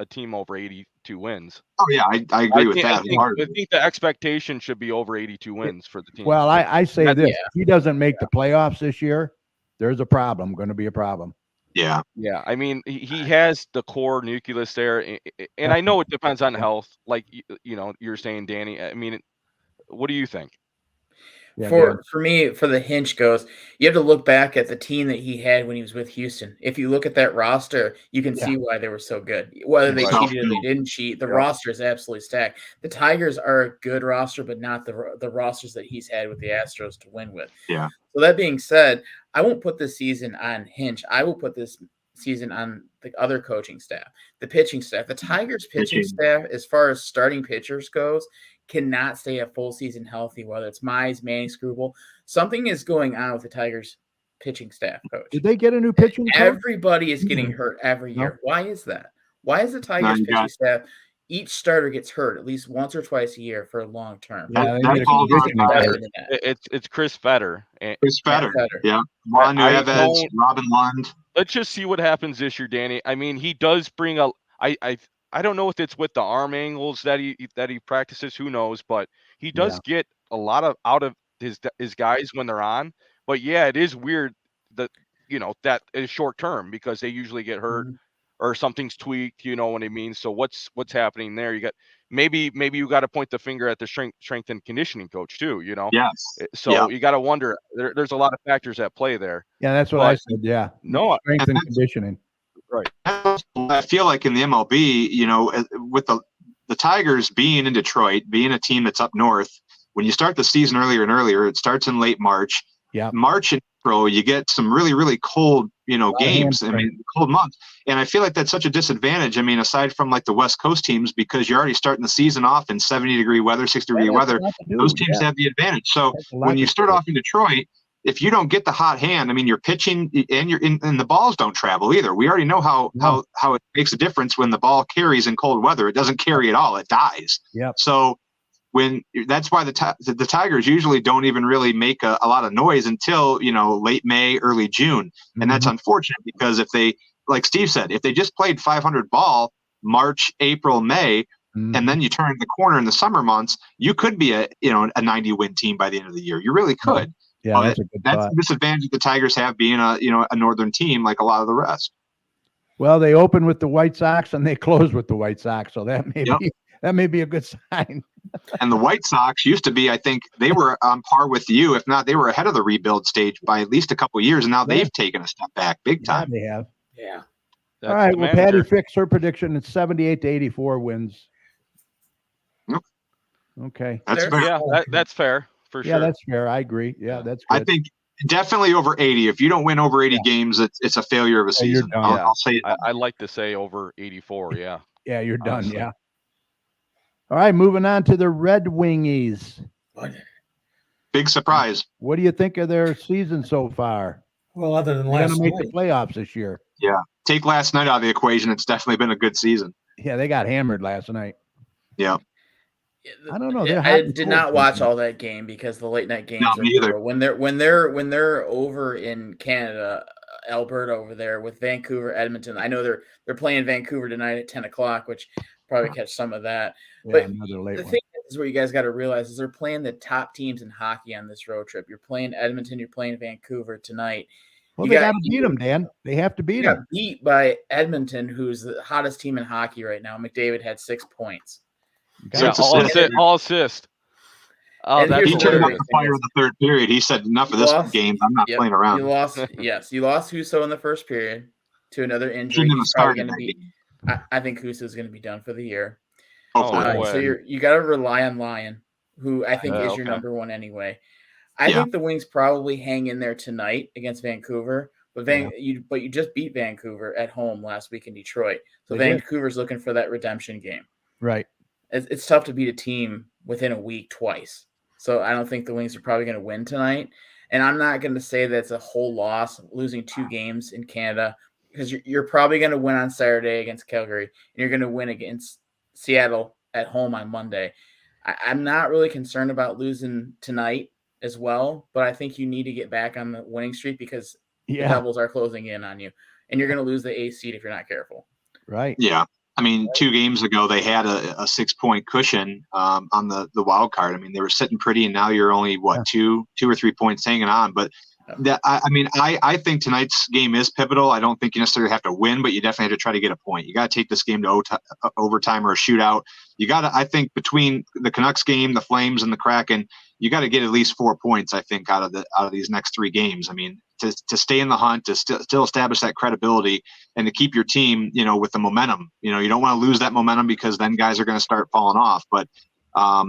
team over 82 wins. Oh yeah, I agree with that. I think the expectation should be over 82 wins for the team. Well, I say this: if he doesn't make the playoffs this year, there's a problem. Going to be a problem. Yeah. Yeah. I mean, he has the core nucleus there, and I know it depends on health. Like you're saying, Danny. I mean, what do you think? Yeah, for me, for the Hinch goes, you have to look back at the team that he had when he was with Houston. If you look at that roster, you can see why they were so good. Whether they cheated or they didn't cheat, the roster is absolutely stacked. The Tigers are a good roster, but not the rosters that he's had with the Astros to win with. Yeah. So that being said, I won't put this season on Hinch. I will put this season on the other coaching staff, the pitching staff. The Tigers pitching staff, as far as starting pitchers goes, cannot stay a full season healthy, whether it's Mize, Manning, Screwball. Something is going on with the Tigers pitching staff, coach. Did they get a new pitching coach? Everybody is getting hurt every year. Why is that? Why is the Tigers pitching staff, each starter gets hurt at least once or twice a year for a long term? Yeah, it's Chris Fetter. Chris Fetter. Yeah. Juan Nieves, Robin Lund. Let's just see what happens this year, Danny. I mean, he does bring I don't know if it's with the arm angles that he practices, who knows, but he does get a lot out of his guys when they're on. But yeah, it is weird that that is short term because they usually get hurt or something's tweaked, what I mean? So what's happening there? You got maybe you got to point the finger at the strength and conditioning coach too, Yes. So you got to wonder, there's a lot of factors at play there. Yeah, that's what I said. Yeah. No, strength and conditioning. Right. I feel like in the MLB, with the Tigers being in Detroit, being a team that's up north, when you start the season earlier and earlier, it starts in late March. Yeah. March and April, you get some really, really cold, games. I mean, cold months. And I feel like that's such a disadvantage. I mean, aside from like the West Coast teams, because you're already starting the season off in 70-degree weather, 60-degree weather, those teams have the advantage. So when you start off in Detroit, if you don't get the hot hand, I mean, you're pitching and and the balls don't travel either. We already know how it makes a difference when the ball carries in cold weather. It doesn't carry at all. It dies. Yep. So that's why the Tigers usually don't even really make a lot of noise until, late May, early June. And that's unfortunate because if they, like Steve said, if they just played 500 ball March, April, May, and then you turn the corner in the summer months, you could be a 90-win team by the end of the year. You really could. Yeah, that's the disadvantage that the Tigers have being a northern team like a lot of the rest. Well, they open with the White Sox and they close with the White Sox, so that may be a good sign. And the White Sox used to be, I think, they were on par with you. If not, they were ahead of the rebuild stage by at least a couple of years, and now they've taken a step back big time. Yeah, they have. Yeah. All right. Well, Patty fixed her prediction. It's 78-84 wins. Yep. Okay. That's fair. Yeah, that's fair. For sure. Yeah, that's fair. I agree. Yeah, that's good. I think definitely over 80. If you don't win over 80 games, it's a failure of a season. I'll say it. I like to say over 84. Yeah. Yeah, you're done. Honestly. Yeah. All right, moving on to the Red Wingies. Big surprise. What do you think of their season so far? Well, other than they're last going to night. make the playoffs this year. Yeah. Take last night out of the equation. It's definitely been a good season. Yeah, they got hammered last night. Yeah. I don't know. I did not watch all that game because the late night games No, are me either. brutal. When they're over in Canada, Alberta over there with Vancouver, Edmonton. I know they're playing Vancouver tonight at 10 o'clock, which probably catch some of that. Yeah, but another late the one. thing is what you guys got to realize is they're playing the top teams in hockey on this road trip. You're playing Edmonton, you're playing Vancouver tonight. Well, they got to beat them, Dan. They have to beat them. Beat by Edmonton, who's the hottest team in hockey right now. McDavid had 6 points. Yeah, all assist. Oh, And He here's turned the up the fire in the third period. He said, enough of this game. I'm not playing around. You lost Husso in the first period to another injury. Shouldn't have He's probably started going to be. I think Husso is going to be done for the year. Hopefully. So you got to rely on Lyon, who I think is your number one anyway. I think the Wings probably hang in there tonight against Vancouver, but you just beat Vancouver at home last week in Detroit. So Vancouver's looking for that redemption game. Right. It's tough to beat a team within a week twice. So I don't think the Wings are probably going to win tonight. And I'm not going to say that's a whole loss, losing 2 games in Canada, because you're probably going to win on Saturday against Calgary, and you're going to win against Seattle at home on Monday. I'm not really concerned about losing tonight as well, but I think you need to get back on the winning streak because the Devils are closing in on you, and you're going to lose the 8th seed if you're not careful. Right. Yeah. I mean, 2 games ago, they had a 6-point cushion on the wild card. I mean, they were sitting pretty, and now you're only, 2 or 3 points hanging on. But I think tonight's game is pivotal. I don't think you necessarily have to win, but you definitely have to try to get a point. You got to take this game to overtime or a shootout. You got to, I think, between the Canucks game, the Flames, and the Kraken, you got to get at least 4 points, I think, out of these next 3 games. I mean, to stay in the hunt, to still establish that credibility, and to keep your team, with the momentum. You don't want to lose that momentum because then guys are going to start falling off. But I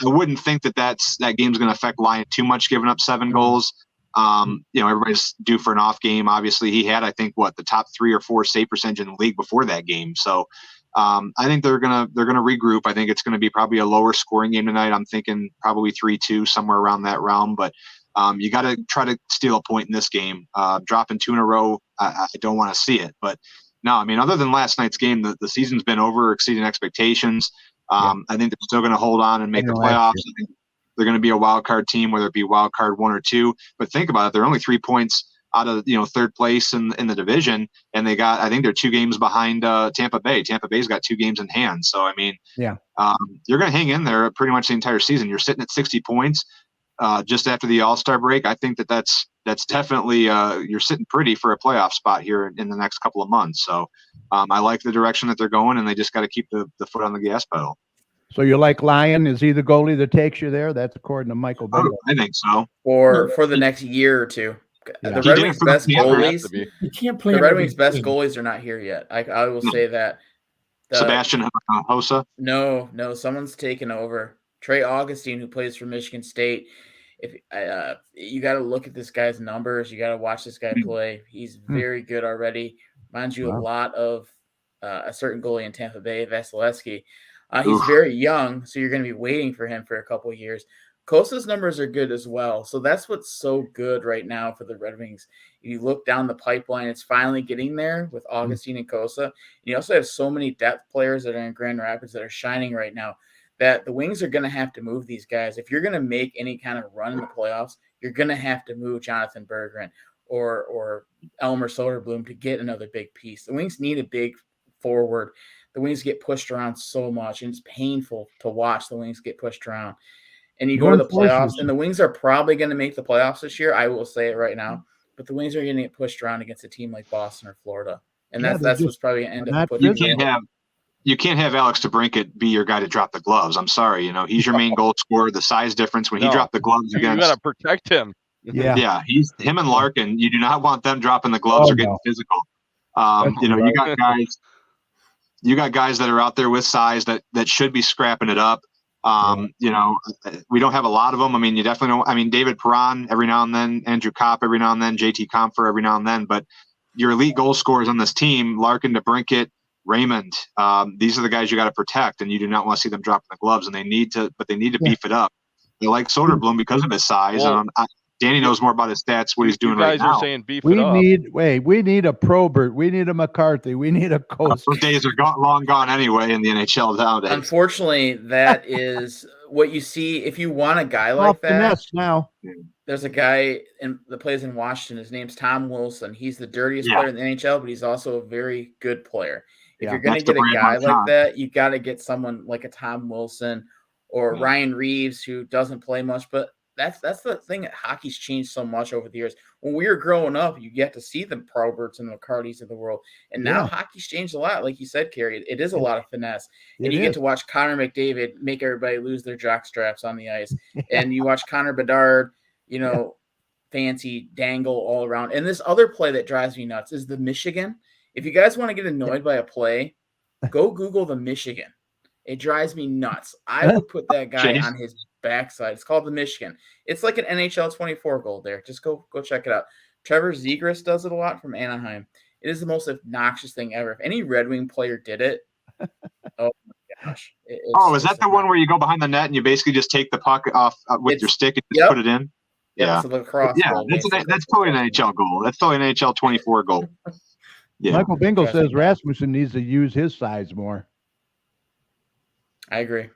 wouldn't think that game's going to affect Lyon too much, giving up 7 goals. Everybody's due for an off game. Obviously, he had, I think, the top 3 or 4 save percentage in the league before that game. So I think they're gonna regroup. I think it's going to be probably a lower scoring game tonight. I'm thinking probably 3-2, somewhere around that realm. But you got to try to steal a point in this game. Dropping 2 in a row, I don't want to see it. But no, I mean, other than last night's game, the season's been over exceeding expectations. I think they're still going to hold on and make the playoffs. I think they're going to be a wild card team, whether it be wild card 1 or 2. But think about it; they're only 3 points out of third place in the division, and I think they're 2 games behind Tampa Bay. Tampa Bay's got 2 games in hand. So I mean, you're going to hang in there pretty much the entire season. You're sitting at 60 points. Just after the All-Star break, I think that's definitely you're sitting pretty for a playoff spot here in the next couple of months. So I like the direction that they're going, and they just got to keep the foot on the gas pedal. So you like Lyon? Is he the goalie that takes you there? That's according to Michael Bengal. I think so. For the next year or 2. The Red Wings' best goalies. You can't play. The Red Wings' best goalies are not here yet. I will say that. Sebastian Hossa? No, someone's taken over. Trey Augustine, who plays for Michigan State. If you got to look at this guy's numbers, you got to watch this guy play. He's very good already. Mind you, a lot of a certain goalie in Tampa Bay, Vasilevsky. He's very young, so you're going to be waiting for him for a couple of years. Kosa's numbers are good as well. So that's what's so good right now for the Red Wings. If you look down the pipeline, it's finally getting there with Augustine and Kosa. You also have so many depth players that are in Grand Rapids that are shining right now that the Wings are going to have to move these guys. If you're going to make any kind of run in the playoffs, you're going to have to move Jonathan Berggren or Elmer Soderblom to get another big piece. The Wings need a big forward. The Wings get pushed around so much, and it's painful to watch the Wings get pushed around. And you go to the playoffs, and the Wings are probably going to make the playoffs this year. I will say it right now. But the Wings are going to get pushed around against a team like Boston or Florida. And that's what's probably going to end up putting you can't have Alex DeBrincat be your guy to drop the gloves. I'm sorry. He's your main goal scorer. The size difference when he dropped the gloves against. You got to protect him. Yeah. He's him and Larkin. You do not want them dropping the gloves or getting physical. You got guys that are out there with size that should be scrapping it up. We don't have a lot of them. I mean, you definitely don't. I mean, David Perron every now and then, Andrew Kopp every now and then, JT Compher every now and then. But your elite goal scorers on this team, Larkin, DeBrincat, Raymond, these are the guys you got to protect, and you do not want to see them dropping the gloves. And they need to beef it up. They like Soderblom because of his size. Well, and Danny knows more about his stats, what he's doing right now. You guys are saying beef it up. We need a Probert. We need a McCarthy. We need a Coast. Those days are long gone anyway in the NHL nowadays. Unfortunately, that is what you see. If you want a guy like that, now there's a guy that plays in Washington. His name's Tom Wilson. He's the dirtiest player in the NHL, but he's also a very good player. If you're going to get a guy like that, you got to get someone like a Tom Wilson or Ryan Reeves, who doesn't play much, but that's the thing that hockey's changed so much over the years. When we were growing up, you get to see the Proberts and the McCartys of the world. And now hockey's changed a lot. Like you said, Carrie, it is a lot of finesse. And you get to watch Connor McDavid make everybody lose their jock straps on the ice. And you watch Connor Bedard, fancy dangle all around. And this other play that drives me nuts is the Michigan. If you guys want to get annoyed by a play, go Google the Michigan. It drives me nuts. I would put that guy on his backside. It's called the Michigan. It's like an NHL 24 goal there. Just go check it out. Trevor Zegras does it a lot from Anaheim. It is the most obnoxious thing ever. If any Red Wing player did it, oh my gosh. Is that the one where you go behind the net and you basically just take the puck off with your stick and just put it in? Yeah. It's a lacrosse goal, that's probably an NHL goal. That's probably an NHL 24 goal. Yeah. Michael Bingle says Rasmussen needs to use his size more. I agree.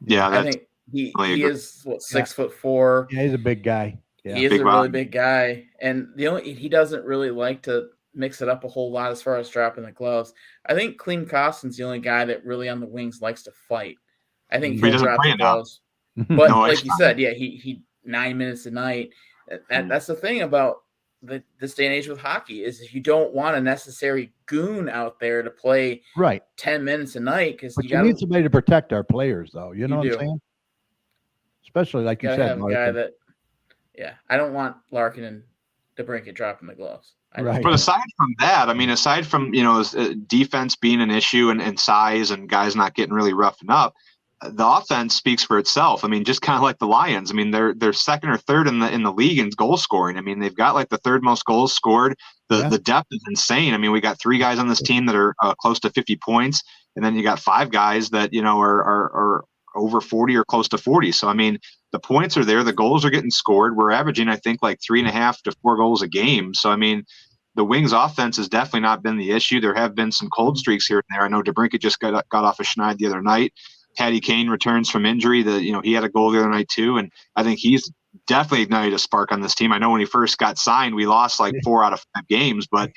Yeah, I think he is 6'4". Yeah, he's a big guy. Yeah. He is a really big guy, and he doesn't really like to mix it up a whole lot as far as dropping the gloves. I think Klim Kostin's the only guy that really on the wings likes to fight. I think he'll drop the gloves, but like you said, he 9 minutes a night. That's the thing about this day and age with hockey is you don't want a necessary goon out there to play 10 minutes a night because you need somebody to protect our players, though. You know what I'm saying? Especially like you said, Larkin. I don't want Larkin and DeBrincat dropping the gloves. But aside from that, aside from defense being an issue and size and guys not getting really roughened up, the offense speaks for itself. Just kind of like the Lions. They're second or third in the league in goal scoring. They've got like the third most goals scored. The depth is insane. We got 3 guys on this team that are close to 50 points, and then you got 5 guys that are over 40 or close to 40. So the points are there. The goals are getting scored. We're averaging, I think, like 3.5 to 4 goals a game. So the Wings offense has definitely not been the issue. There have been some cold streaks here and there. I know DeBrincat just got off a schneid the other night. Patty Kane returns from injury. He had a goal the other night too, and I think he's definitely ignited a spark on this team. I know when he first got signed, we lost like 4 out of 5 games, but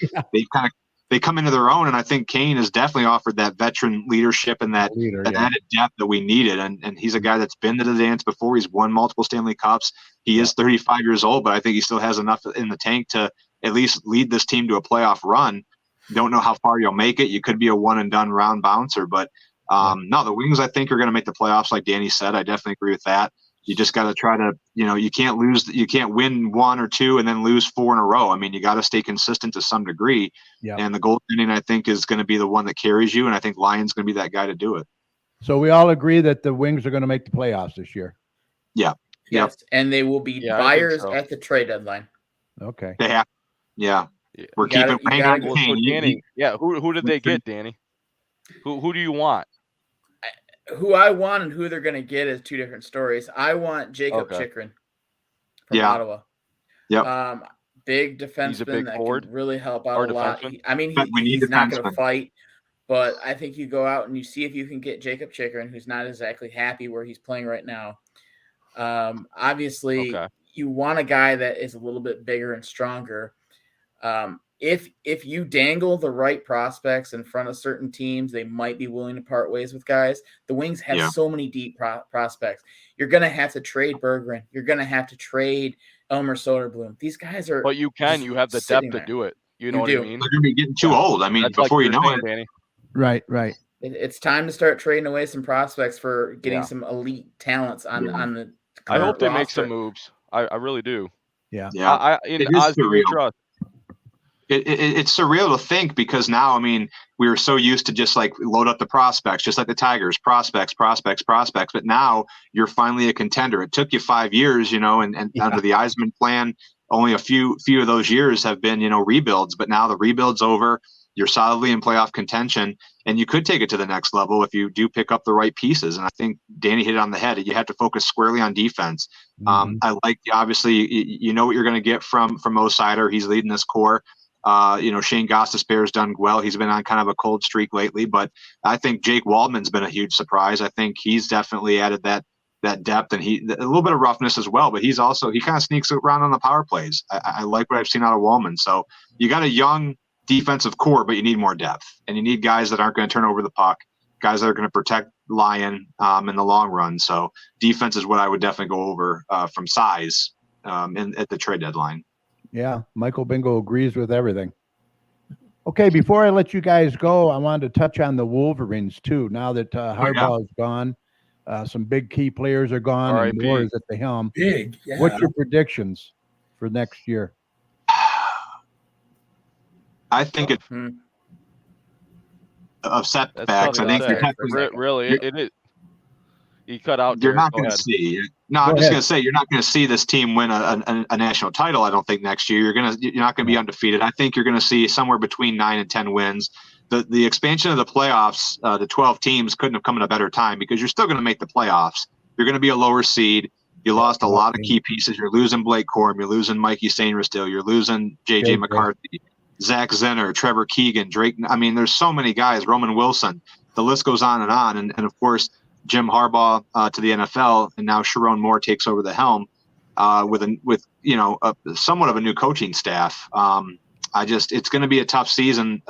they come into their own, and I think Kane has definitely offered that veteran leadership and that added depth that we needed. And he's a guy that's been to the dance before. He's won multiple Stanley Cups. He is 35 years old, but I think he still has enough in the tank to at least lead this team to a playoff run. Don't know how far you'll make it. You could be a one and done round bouncer, but no, the Wings I think are going to make the playoffs, like Danny said. I definitely agree with that. You just got to try to, you can't win 1 or 2 and then lose 4 in a row. I mean, you got to stay consistent to some degree. Yep. And the goaltending, I think, is going to be the one that carries you. And I think Lyon's going to be that guy to do it. So we all agree that the Wings are going to make the playoffs this year. Yeah. Yes, and they will be Yeah, buyers so. at the trade deadline. Okay. They have. Yeah. We're You gotta- keeping you gotta Raymond go Kane. Danny, yeah, who did they get, Danny? Who do you want? Who I want and who they're going to get is 2 different stories. I want Jacob Okay. Chikrin from Yeah. Ottawa. Yep. Big He's a defenseman big that forward can really help out or a lot. defenseman? But we need He's not going to defensemen. fight, but I think you go out and you see if you can get Jacob Chikrin, who's not exactly happy where he's playing right now. Obviously, Okay. you want a guy that is a little bit bigger and stronger. If you dangle the right prospects in front of certain teams, they might be willing to part ways with guys. The Wings have Yeah. so many deep prospects. You're going to have to trade Berggren. You're going to have to trade Elmer Soderblom. These guys are. But you just have the sitting depth to there. do it. You You know what do. I mean? They're going to be getting too old. I mean, That's like before you you're know saying, it. Danny. Right. Right. It's time to start trading away some prospects for getting Yeah. some elite talents on the. I hope current they make roster. some moves. I really do. Yeah. In It is Osby we surreal. trust. It's surreal to think because now, I mean, we were so used to just like load up the prospects, just like the Tigers, prospects. But now you're finally a contender. It took you 5 years, and under the Eisman plan, only a few of those years have been, rebuilds. But now the rebuild's over. You're solidly in playoff contention, and you could take it to the next level if you do pick up the right pieces. And I think Danny hit it on the head. You have to focus squarely on defense. I like, obviously, you know what you're going to get from Mo Sider. He's leading this core. Shane Gostisbehere has done well. He's been on kind of a cold streak lately, but I think Jake Waldman's been a huge surprise. I think he's definitely added that depth and a little bit of roughness as well, but he kind of sneaks around on the power plays. I like what I've seen out of Waldman. So you got a young defensive core, but you need more depth, and you need guys that aren't going to turn over the puck, guys that are going to protect Lyon in the long run. So defense is what I would definitely go over from size at the trade deadline. Yeah, Michael Bingo agrees with everything. Okay, before I let you guys go, I wanted to touch on the Wolverines too. Now that Harbaugh is gone, some big key players are gone, and R.I.P. Moore is at the helm. Big. Yeah. What's your predictions for next year? I think it's of setbacks. I think it is. You cut out. You're Derek, not go going to ahead. see. No, I'm just going to say you're not going to see this team win a national title. I don't think next year you're not going to be undefeated. I think you're going to see somewhere between 9 and 10 wins. The expansion of the playoffs, the 12 teams couldn't have come at a better time because you're still going to make the playoffs. You're going to be a lower seed. You lost a lot of key pieces. You're losing Blake Corum. You're losing Mikey Sainristil. You're losing J.J. McCarthy, Zach Zenner, Trevor Keegan, Drake. I mean, there's so many guys. Roman Wilson. The list goes on. And of course, Jim Harbaugh to the NFL, and now Sharon Moore takes over the helm with somewhat of a new coaching staff. It's going to be a tough season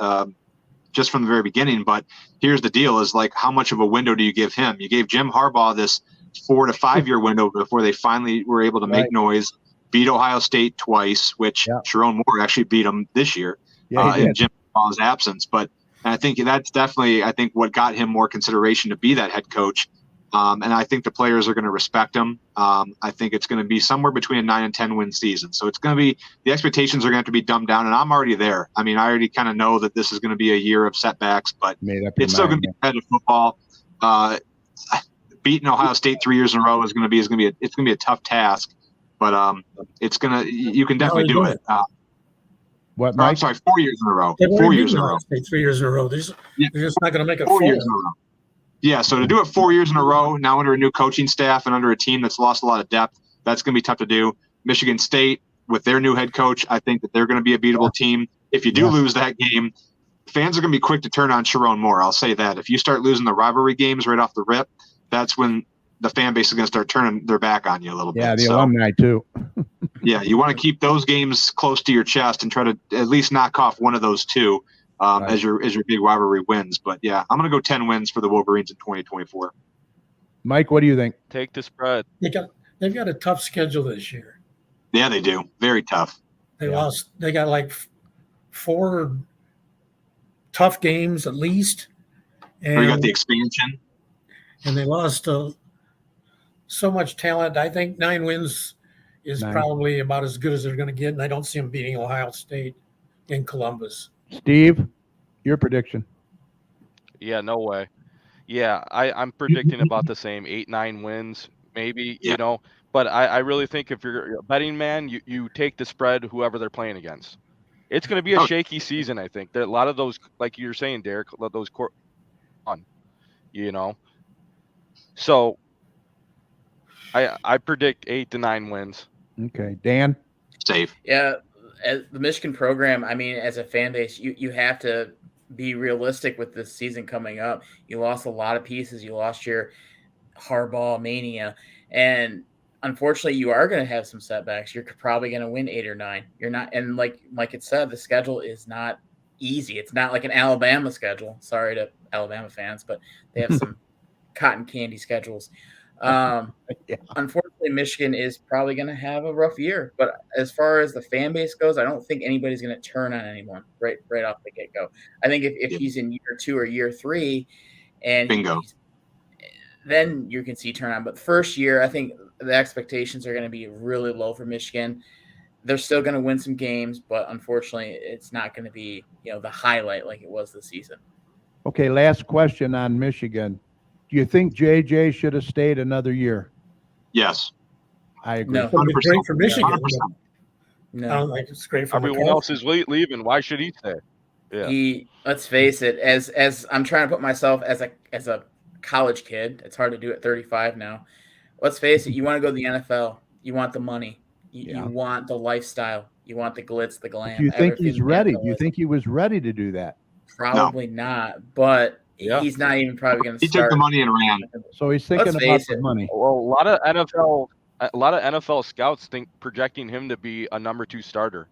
just from the very beginning. But here's the deal: is like how much of a window do you give him? You gave Jim Harbaugh this 4 to 5 year window before they finally were able to make noise, beat Ohio State twice, which Sharon Moore actually beat them this year in Jim Harbaugh's absence. But I think that's definitely, what got him more consideration to be that head coach. And I think the players are going to respect him. I think it's going to be somewhere between a 9 and 10 win season. So it's going to be, the expectations are going to have to be dumbed down. And I'm already there. I mean, I already kind of know that this is going to be a year of setbacks, but it's still going to be competitive football. Beating Ohio State 3 years in a row it's going to be a tough task, but you can definitely do it. What, I'm sorry, 4 years in a row. They've 4 already years in a beaten row. Ohio State 3 years in a row. They're just not going to make it 4 4 years in a row. Yeah, so to do it 4 years in a row, now under a new coaching staff and under a team that's lost a lot of depth, that's going to be tough to do. Michigan State, with their new head coach, I think that they're going to be a beatable team. If you do lose that game, fans are going to be quick to turn on Sharon Moore. I'll say that. If you start losing the rivalry games right off the rip, that's when the fan base is going to start turning their back on you a little bit. Yeah, the alumni too. Yeah, you want to keep those games close to your chest and try to at least knock off one of those two as your big rivalry wins. But yeah, I'm going to go 10 wins for the Wolverines in 2024. Mike, what do you think? Take the spread. They've got a tough schedule this year. Yeah, they do. Very tough. They got like 4 tough games at least. We got the expansion. And they lost so much talent. I think 9 wins is Nine. probably about as good as they're going to get, and I don't see them beating Ohio State in Columbus. Steve, your prediction. Yeah, no way. Yeah, I'm predicting about the same 8-9 wins, maybe, Yeah. you know. But I really think if you're a betting man, you take the spread whoever they're playing against. It's going to be a Oh. shaky season, I think. There are a lot of those, like you're saying, Derek, those on, you know. So I predict 8 to 9 wins. Okay, Dan. Safe. Yeah, as the Michigan program, I mean, as a fan base, you have to be realistic with this season coming up. You lost a lot of pieces. You lost your Harbaugh mania, and unfortunately, you are going to have some setbacks. You're probably going to win 8 or 9. You're not, and like it said, the schedule is not easy. It's not like an Alabama schedule. Sorry to Alabama fans, but they have some cotton candy schedules. Yeah. Unfortunately, Michigan is probably going to have a rough year. But as far as the fan base goes, I don't think anybody's going to turn on anyone right off the get go. I think if Yeah. he's in year 2 or year 3, and Bingo. then you can see turn on. But the first year, I think the expectations are going to be really low for Michigan. They're still going to win some games, but unfortunately, it's not going to be the highlight like it was this season. Okay, last question on Michigan. Do you think JJ should have stayed another year? Yes. I agree. No. It would be great for Michigan. 100%. but No. I don't think it's great for Everyone else is leaving. Why should he stay? Yeah. Let's face it, as I'm trying to put myself as a college kid, it's hard to do at 35 now. Let's face it, you want to go to the NFL, you want the money, you want the lifestyle, you want the glitz, the glam. Do you think he's everything ready? the Do you NFL think he was ready to do that? Probably not, but Yeah. he's not even probably going to He start. took the money and ran. So he's thinking Let's about face the it. money. Well, a lot of NFL scouts think projecting him to be a number 2 starter.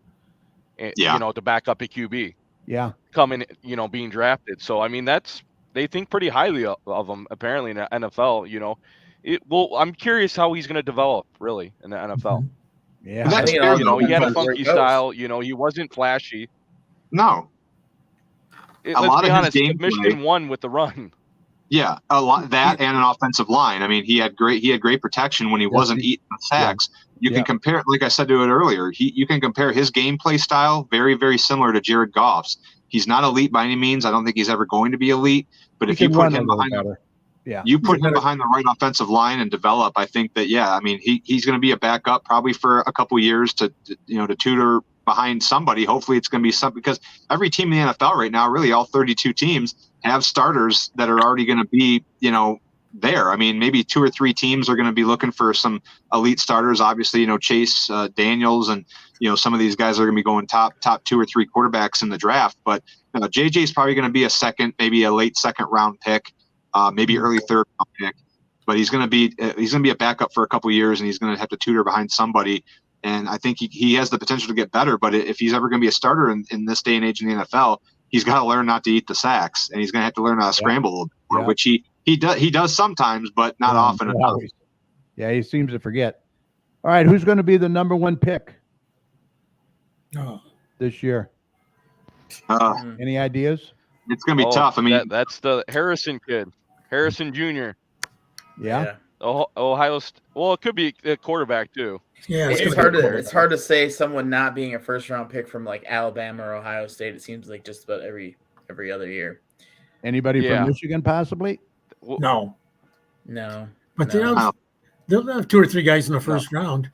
Yeah. To back up a QB Yeah. coming, being drafted. So I mean, they think pretty highly of him apparently in the NFL. I'm curious how he's going to develop really in the NFL. Yeah. That's I think it fair, all though, He had a depends on where funky he goes. style. He wasn't flashy. No. Let's lot be of his honest. gameplay- Michigan won with the run. Yeah, a lot that and an offensive line. I mean, he had great protection when he wasn't eating the sacks. You Yeah. can compare, like I said to it earlier, you can compare his gameplay style very, very similar to Jared Goff's. He's not elite by any means. I don't think he's ever going to be elite. But He if you can put run a him little behind better. Yeah. you put him behind the right offensive line and develop, I think that he's going to be a backup probably for a couple years to tutor behind somebody. Hopefully it's going to be something, because every team in the NFL right now, really all 32 teams, have starters that are already going to be there. I mean, maybe 2 or 3 teams are going to be looking for some elite starters. Obviously, Chase Daniels and some of these guys are going to be going top 2 or 3 quarterbacks in the draft. But JJ is probably going to be a second, maybe a late second round pick, maybe early third round pick. But he's going to be a backup for a couple years, and he's going to have to tutor behind somebody. And I think he has the potential to get better. But if he's ever going to be a starter in this day and age in the NFL, he's got to learn not to eat the sacks, and he's going to have to learn how to scramble a little bit more, which he does sometimes, but not often Not enough. always. Yeah, he seems to forget. All right, who's going to be the number 1 pick Oh, this year? Any ideas? It's going to be tough. I mean, that's the Harrison kid, Harrison Jr. Yeah. Ohio. Well, it could be a quarterback too. yeah. It's hard to say someone not being a first round pick from like Alabama or Ohio State. It seems like just about every other year. Anybody Yeah. from Michigan possibly? No, No, but no. they'll have 2 or 3 guys in the first round.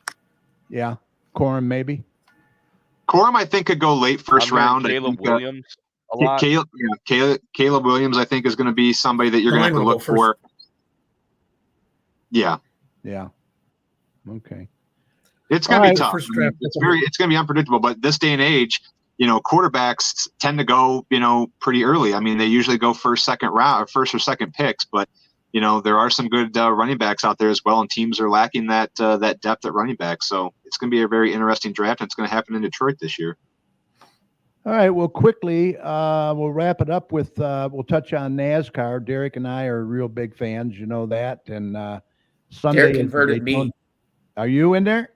Yeah. Corum maybe? Corum, I think, could go late first I'm hearing round. Caleb Williams a lot. Caleb Williams, I think, is going to be somebody that you're going to have to look for. Yeah. Yeah. Okay. It's going to be Alright, tough. first I mean, draft. it's going to be unpredictable, but this day and age, quarterbacks tend to go, pretty early. I mean, they usually go first or second picks, but there are some good running backs out there as well, and teams are lacking that depth at running back. So it's going to be a very interesting draft, and it's going to happen in Detroit this year. All right. Well, quickly, we'll wrap it up with we'll touch on NASCAR. Derek and I are real big fans, that. And Sunday, Derek converted me. Are you in there?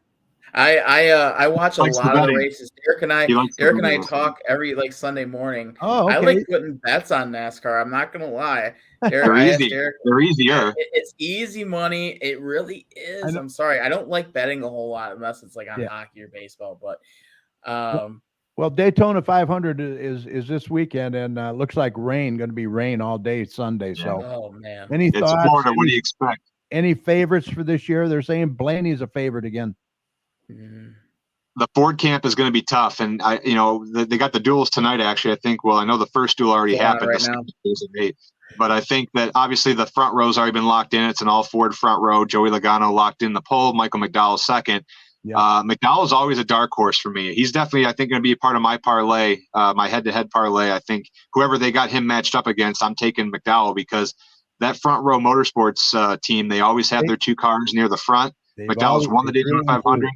I watch a Likes the lot of the betting. races. Derek and I He likes the betting. talk every like Sunday morning. Oh, I okay. like putting bets on NASCAR. I'm not gonna lie. They're I asked easy. Derek, They're easier. it's easy money. It really is. know. I'm sorry. I don't like betting a whole lot unless it's like on Yeah. hockey or baseball. But Well, Daytona 500 is this weekend, and looks like going to be rain all day Sunday. So, oh man, any It's thoughts? Florida. What do you expect? Any favorites for this year? They're saying Blaney's a favorite again. The Ford camp is going to be tough, and they got the duels tonight. Actually, I think. Well, I know the first duel already Going on happened. right The now. second duel's at 8. But I think that obviously the front row's already been locked in. It's an all Ford front row. Joey Logano locked in the pole. Michael McDowell second. Yeah. McDowell's always a dark horse for me. He's definitely, I think, going to be a part of my parlay, my head-to-head parlay. I think whoever they got him matched up against, I'm taking McDowell because that front row motorsports team, they always have their two cars near the front. McDowell's won the Daytona 500. Yeah.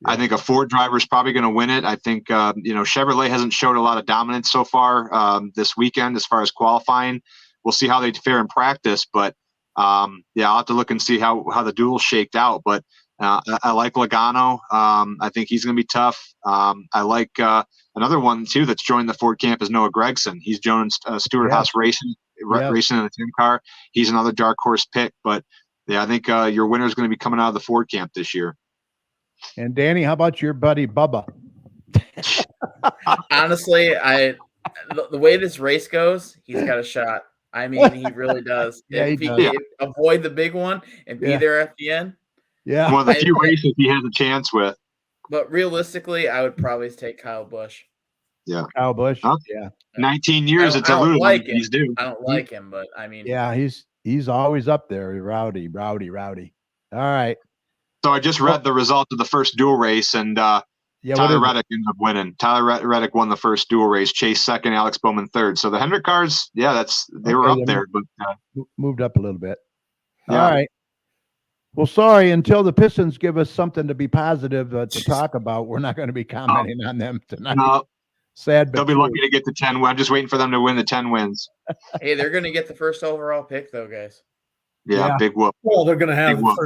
I think a Ford driver is probably going to win it. I think, Chevrolet hasn't showed a lot of dominance so far this weekend as far as qualifying. We'll see how they fare in practice, but I'll have to look and see how the duel shaked out. But I like Logano. I think he's going to be tough. I like another one too that's joined the Ford camp is Noah Gragson. He's joined Stewart Haas Racing in the Tim car. He's another dark horse pick. But I think your winner is going to be coming out of the Ford camp this year. And Danny, how about your buddy Bubba? Honestly, the way this race goes, he's got a shot. I mean, he really does. Yeah, if he he does. can avoid the big one and be there at the end. Yeah. One of the few races he has a chance with. But realistically, I would probably take Kyle Busch. Yeah. Kyle Busch. Huh? Yeah. 19 years. It's a lose. Like He's due. I don't like him, but I mean. Yeah, he's always up there. Rowdy. All right. So I just read the result of the first dual race, and Tyler Reddick ended up winning. Tyler Reddick won the first dual race. Chase second, Alex Bowman third. So the Hendrick cars, they were up there, but moved up a little bit. Yeah. All right. Well, sorry. Until the Pistons give us something to be positive to talk about, we're not going to be commenting on them tonight. No, sad, but they'll be lucky to get the 10 wins. I'm just waiting for them to win the 10 wins. Hey, they're going to get the first overall pick, though, guys. Yeah. Big whoop. Well, they're going to have Big whoop.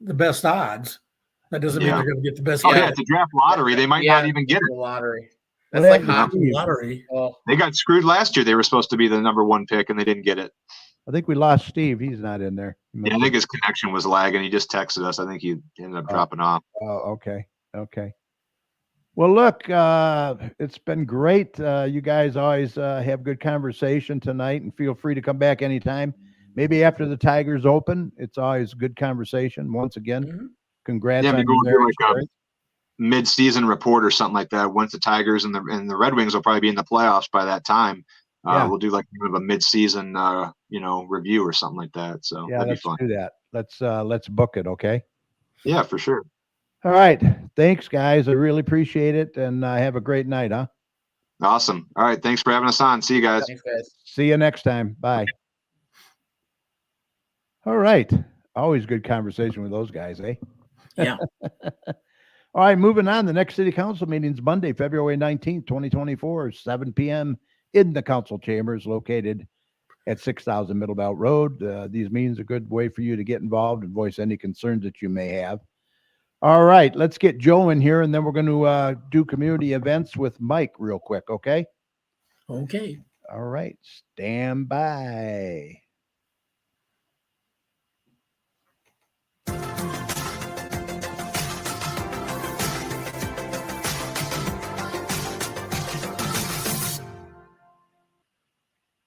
the best odds. That doesn't mean they're going to get the best. Oh, yeah, it's a draft lottery. They might not even get it. The lottery. Well, That's like that- hockey. lottery. Well, They got screwed last year. They were supposed to be the number 1 pick, and they didn't get it. I think we lost Steve. He's not in there. Yeah, I think his connection was lagging. He just texted us. I think he ended up dropping off. Oh, okay. Well, look, it's been great. You guys always have good conversation tonight, and feel free to come back anytime. Maybe after the Tigers open, it's always good conversation. Once again, congrats Yeah, on maybe we'll your do like marriage. a mid-season report or something like that. Once the Tigers and the Red Wings will probably be in the playoffs by that time. We'll do like kind of a mid-season, review or something like that. So Yeah, that'd be let's fun. do that. Let's book it, okay? Yeah, for sure. All right. Thanks, guys. I really appreciate it, and have a great night, huh? Awesome. All right. Thanks for having us on. See you guys. thanks, guys. See you next time. Bye. All right. Always good conversation with those guys, eh? Yeah. All right, moving on. The next city council meeting is Monday, February 19th, 2024, 7 p.m. in the council chambers located at 6,000 Middle Belt Road. These meetings are a good way for you to get involved and voice any concerns that you may have. All right, let's get Joe in here, and then we're going to do community events with Mike real quick, okay? Okay. All right, stand by.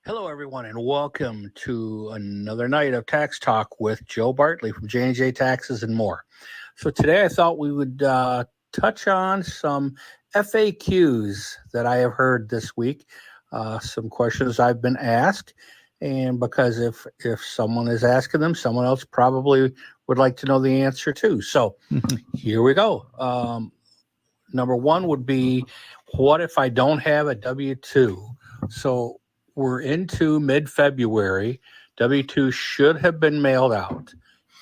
Hello, everyone, and welcome to another night of Tax Talk with Joe Bartley from J&J Taxes and more. So today I thought we would touch on some FAQs that I have heard this week, some questions I've been asked, and because if someone is asking them, someone else probably would like to know the answer too. So here we go. Number one would be, what if I don't have a W-2? So we're into mid-February. W-2 should have been mailed out.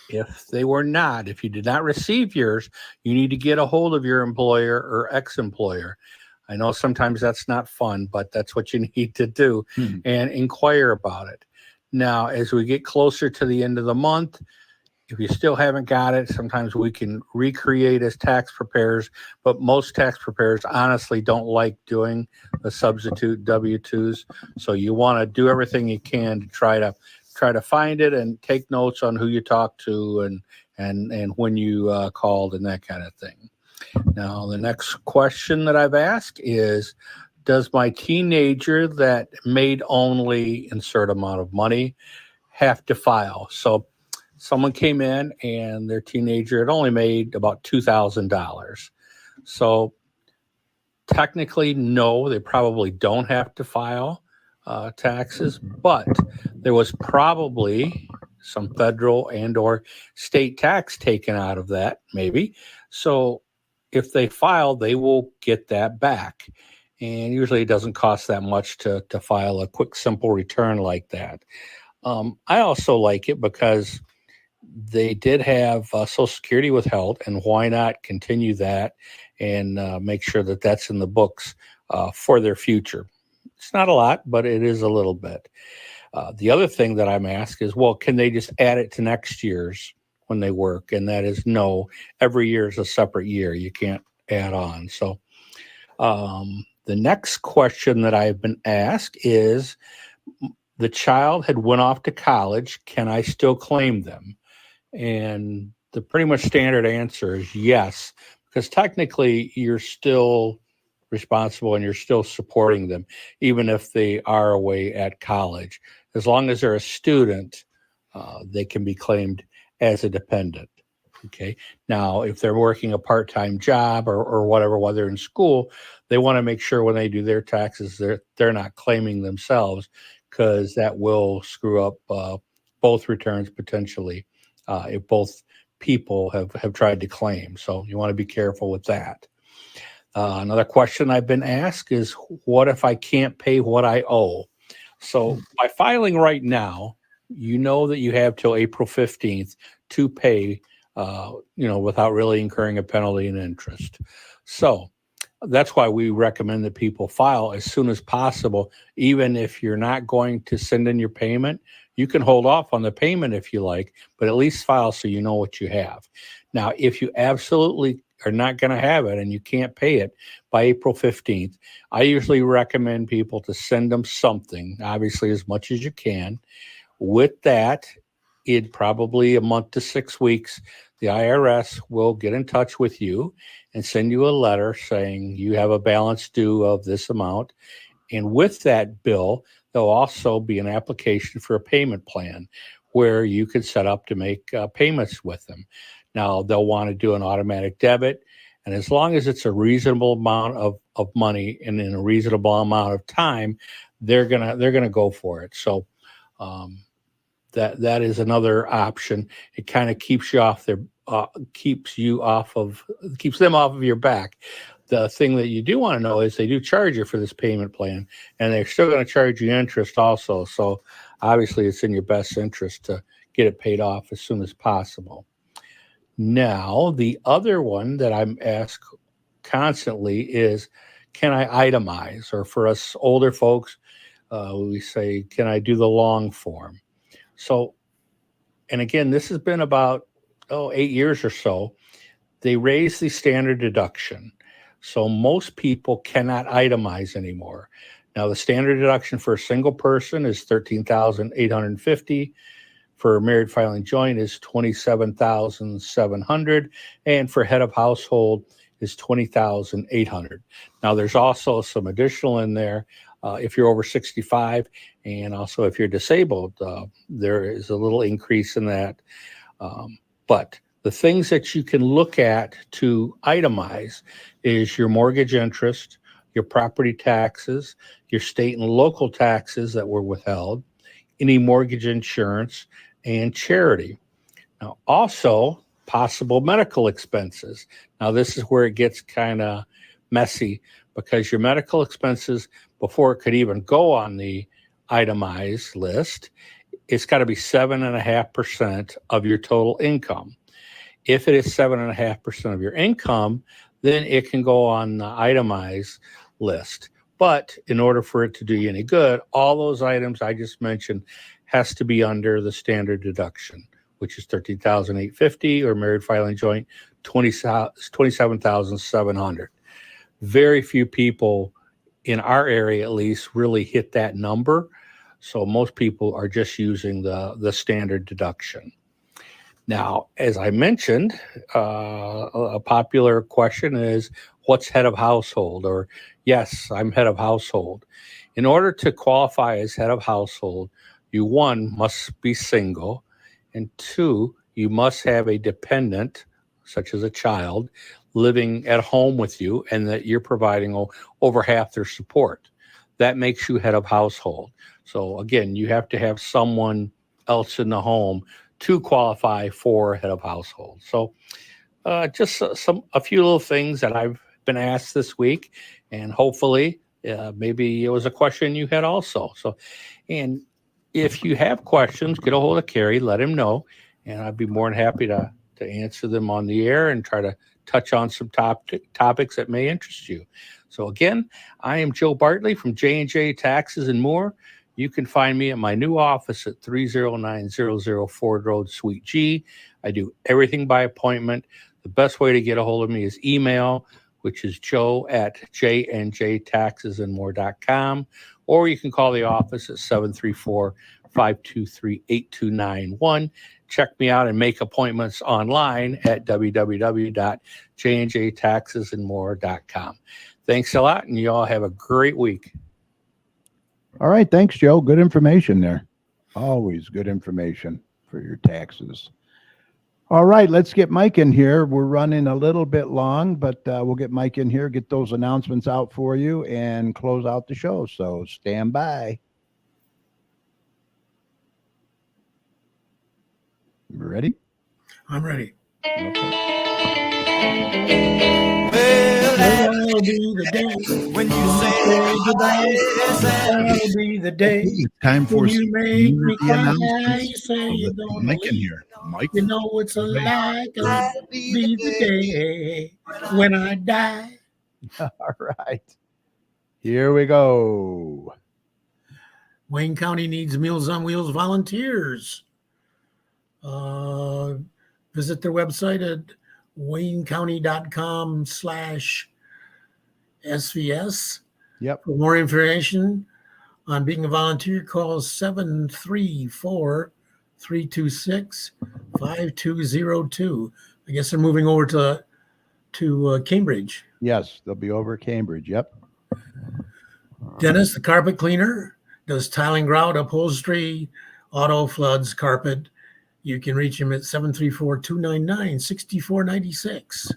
If they were not, if you did not receive yours, you need to get a hold of your employer or ex-employer. I know sometimes that's not fun, but that's what you need to do and inquire about it. Now, as we get closer to the end of the month, If you still haven't got it, sometimes we can recreate as tax preparers, but most tax preparers honestly don't like doing the substitute W-2s. So you want to do everything you can to try to find it and take notes on who you talked to and when you called and that kind of thing. Now, the next question that I've asked is, does my teenager that made only insert amount of money have to file? So someone came in and their teenager had only made about $2,000. So technically, no, they probably don't have to file taxes, but there was probably some federal and or state tax taken out of that, maybe. So if they file, they will get that back. And usually it doesn't cost that much to file a quick, simple return like that. I also like it because they did have Social Security withheld, and why not continue that and make sure that that's in the books for their future. It's not a lot, but it is a little bit. The other thing that I'm asked is, well, can they just add it to next year's when they work? And that is no, every year is a separate year. You can't add on. So the next question that I've been asked is, the child had went off to college. Can I still claim them? And the pretty much standard answer is yes, because technically you're still responsible and you're still supporting them, even if they are away at college. As long as they're a student, they can be claimed as a dependent. Okay. Now, if they're working a part-time job or whatever while they're in school, they want to make sure when they do their taxes, they're not claiming themselves, because that will screw up both returns potentially if both people have tried to claim. So you want to be careful with that. Another question I've been asked is, what if I can't pay what I owe? So by filing right now, you know that you have till April 15th to pay, without really incurring a penalty and interest. So that's why we recommend that people file as soon as possible. Even if you're not going to send in your payment, you can hold off on the payment if you like, but at least file so you know what you have. Now, if you absolutely are not going to have it and you can't pay it by April 15th, I usually recommend people to send them something, obviously as much as you can. With that, in probably a month to 6 weeks, the IRS will get in touch with you and send you a letter saying you have a balance due of this amount. And with that bill, there'll also be an application for a payment plan where you can set up to make payments with them. Now, they'll want to do an automatic debit. And as long as it's a reasonable amount of money and in a reasonable amount of time, they're gonna go for it. So that is another option. It kind of keeps you off their keeps them off of your back. The thing that you do want to know is they do charge you for this payment plan, and they're still going to charge you interest also. So obviously it's in your best interest to get it paid off as soon as possible. Now, the other one that I'm asked constantly is, can I itemize? Or for us older folks, we say, can I do the long form? So, and again, this has been about 8 years or so. They raised the standard deduction. So most people cannot itemize anymore. Now, the standard deduction for a single person is $13,850. For married filing joint is $27,700, and for head of household is $20,800. Now, there's also some additional in there if you're over 65, and also if you're disabled, there is a little increase in that. But the things that you can look at to itemize is your mortgage interest, your property taxes, your state and local taxes that were withheld, any mortgage insurance, and charity. Now, also possible medical expenses. Now, this is where it gets kind of messy, because your medical expenses, before it could even go on the itemized list, it's got to be 7.5% of your total income. If it is 7.5% of your income, then it can go on the itemized list. But in order for it to do you any good, all those items I just mentioned has to be under the standard deduction, which is $13,850, or married filing joint, $27,700. Very few people in our area, at least, really hit that number. So most people are just using the standard deduction. Now, as I mentioned, a popular question is, what's head of household? Or, yes, I'm head of household. In order to qualify as head of household, you, one, must be single, and two, you must have a dependent, such as a child, living at home with you, and that you're providing over half their support. That makes you head of household. So again, you have to have someone else in the home to qualify for head of household. So just a few little things that I've been asked this week, and hopefully maybe it was a question you had also. So, and if you have questions, get a hold of Kerry, let him know, and I'd be more than happy to answer them on the air and try to touch on some topics that may interest you. So again, I am Joe Bartley from J&J Taxes and More. You can find me at my new office at 30900 Ford Road, Suite G. I do everything by appointment. The best way to get a hold of me is email, which is joe@jnjtaxesandmore.com, or you can call the office at 734-523-8291. Check me out and make appointments online at www.jnjtaxesandmore.com. Thanks a lot, and you all have a great week. All right. Thanks, Joe. Good information there. Always good information for your taxes. All right. Let's get Mike in here. We're running a little bit long, but we'll get Mike in here, get those announcements out for you, and close out the show. So stand by. You ready? I'm ready. That'll be the day when you say goodbye. That'll be the day Time for when you make me cry. announcements. You say you don't Mike in believe. here. Mike. You know it's a lie. It'll be the day when I die. All right. Here we go. Wayne County needs Meals on Wheels volunteers. Visit their website at waynecounty.com/SVS. Yep. For more information on being a volunteer, call 734-326-5202. I guess they're moving over to Cambridge. Yes, they'll be over at Cambridge. Yep. Dennis, the carpet cleaner, does tiling, grout, upholstery, auto, floods, carpet. You can reach him at 734-299-6496.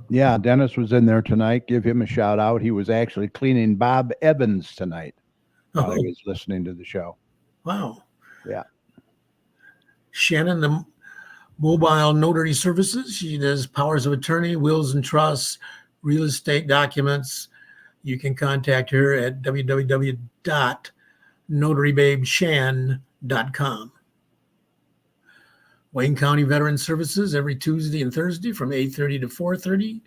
Yeah, Dennis was in there tonight. Give him a shout out. He was actually cleaning Bob Evans tonight while he was listening to the show. Wow. Yeah. Shannon, the mobile notary services. She does powers of attorney, wills and trusts, real estate documents. You can contact her at www.notarybabeshan.com. Wayne County Veteran Services every Tuesday and Thursday from 8:30 to 4:30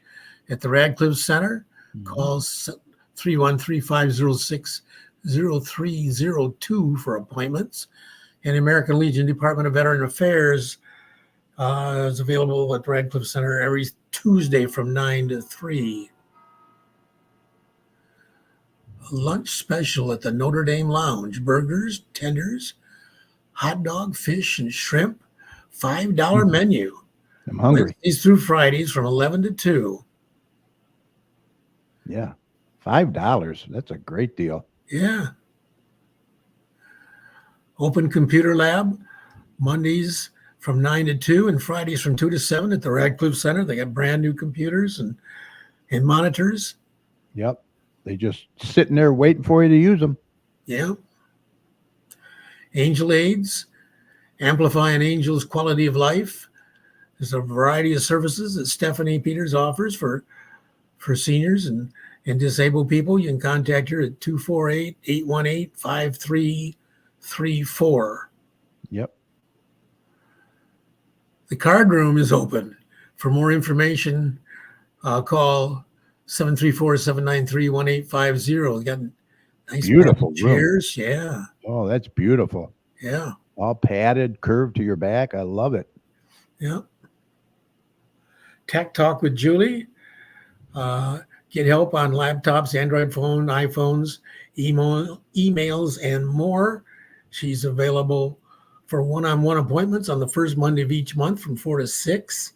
at the Radcliffe Center. Call 313-506-0302 for appointments. And American Legion Department of Veteran Affairs is available at the Radcliffe Center every Tuesday from 9 to 3. A lunch special at the Notre Dame Lounge. Burgers, tenders, hot dog, fish, and shrimp. $5 menu. I'm hungry. Wednesdays through Fridays from 11 to 2. Yeah. $5. That's a great deal. Yeah. Open Computer Lab, Mondays from 9 to 2 and Fridays from 2 to 7 at the Radcliffe Center. They got brand new computers and monitors. Yep. They just sitting there waiting for you to use them. Yeah. Angel Aids, Amplify an Angel's Quality of Life. There's a variety of services that Stephanie Peters offers for seniors and disabled people. You can contact her at 248-818-5334. Yep. The card room is open. For more information, call 734-793-1850. They got nice Beautiful chairs. Yeah. Oh, that's beautiful. Yeah. All padded, curved to your back. I love it. Yeah. Tech Talk with Julie. Get help on laptops, Android phone, iPhones, emails, and more. She's available for one-on-one appointments on the first Monday of each month from 4 to 6,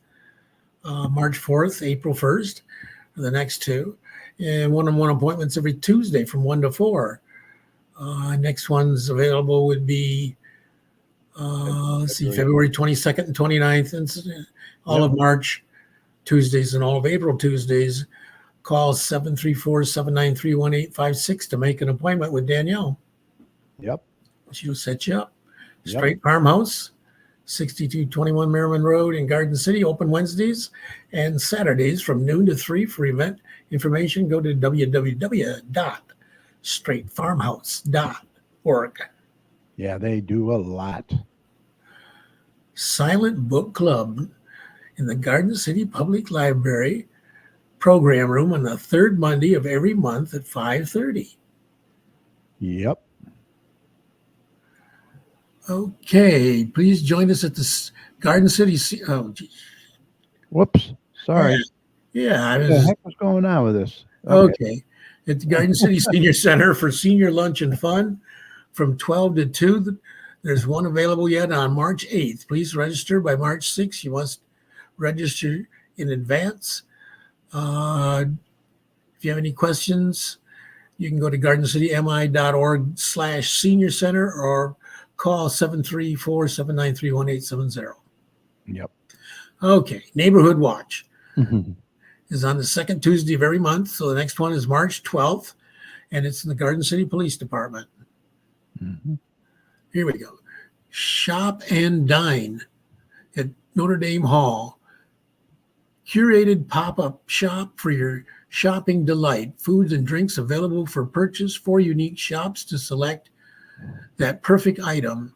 March 4th, April 1st, are the next two. And one-on-one appointments every Tuesday from 1 to 4. Next one's available would be, February 22nd and 29th, and all of March Tuesdays and all of April Tuesdays. Call 734-793-1856 to make an appointment with Danielle. Yep. She'll set you up. Yep. Straight Farmhouse, 6221 Merriman Road in Garden City, open Wednesdays and Saturdays from noon to 3. For event information, go to www.straightfarmhouse.org. Yeah, they do a lot. Silent Book Club in the Garden City Public Library program room on the third Monday of every month at 5:30. Yep. Okay, please join us at the Garden City. Oh, geez. Whoops. Sorry. Yeah, What the heck was going on with this? Okay. At the Garden City Senior Center for senior lunch and fun from 12 to 2. There's one available yet on March 8th. Please register by March 6th. You must register in advance. If you have any questions, you can go to gardencitymi.org/senior center or call 734-793-1870. Yep. Okay. Neighborhood Watch Mhm. is on the second Tuesday of every month. So the next one is March 12th, and it's in the Garden City Police Department. Mhm. Here we go. Shop and Dine at Notre Dame Hall. Curated pop-up shop for your shopping delight. Foods and drinks available for purchase. 4 unique shops to select that perfect item.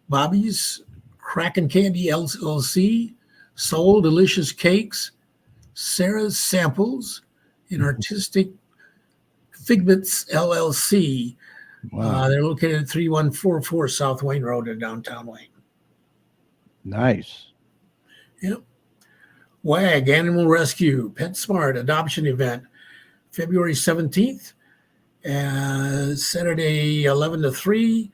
Bobby's Crack and Candy LLC, Soul Delicious Cakes, Sarah's Samples, and Artistic Figments LLC. Wow. They're located at 3144 South Wayne Road in downtown Wayne. Nice. Yep. WAG Animal Rescue PetSmart Adoption Event, February 17th, Saturday 11 to 3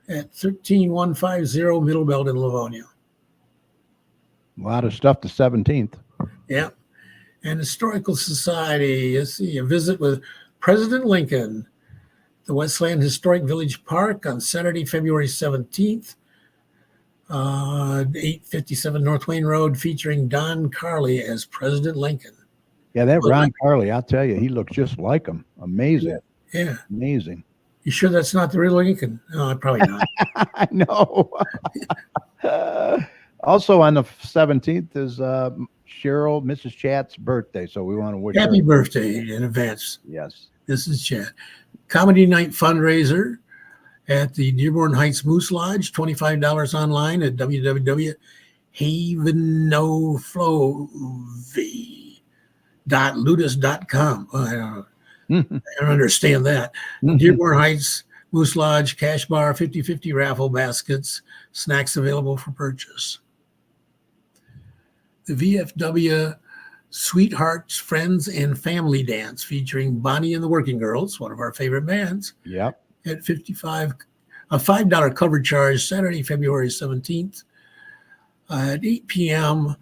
at 13150 Middle Belt in Livonia. A lot of stuff the 17th. Yeah. And Historical Society, let's see, a visit with President Lincoln, the Westland Historic Village Park on Saturday, February 17th. 857 North Wayne Road, featuring Don Carley as President Lincoln. Yeah, that Ron Carley, I'll tell you, he looks just like him. Amazing. Yeah. Amazing. You sure that's not the real Lincoln? No, probably not. I know. Also on the 17th is Cheryl, Mrs. Chat's birthday. So we want to wish Happy her. birthday in advance. Yes. This is Chat. Comedy Night fundraiser at the Dearborn Heights Moose Lodge, $25 online at www.havenoflowy.ludus.com. I don't understand that. Dearborn Heights Moose Lodge, cash bar, 50/50 raffle baskets, snacks available for purchase. The VFW Sweethearts, Friends, and Family Dance featuring Bonnie and the Working Girls, one of our favorite bands. Yep. At a $5 cover charge, Saturday, February 17th at 8 p.m.,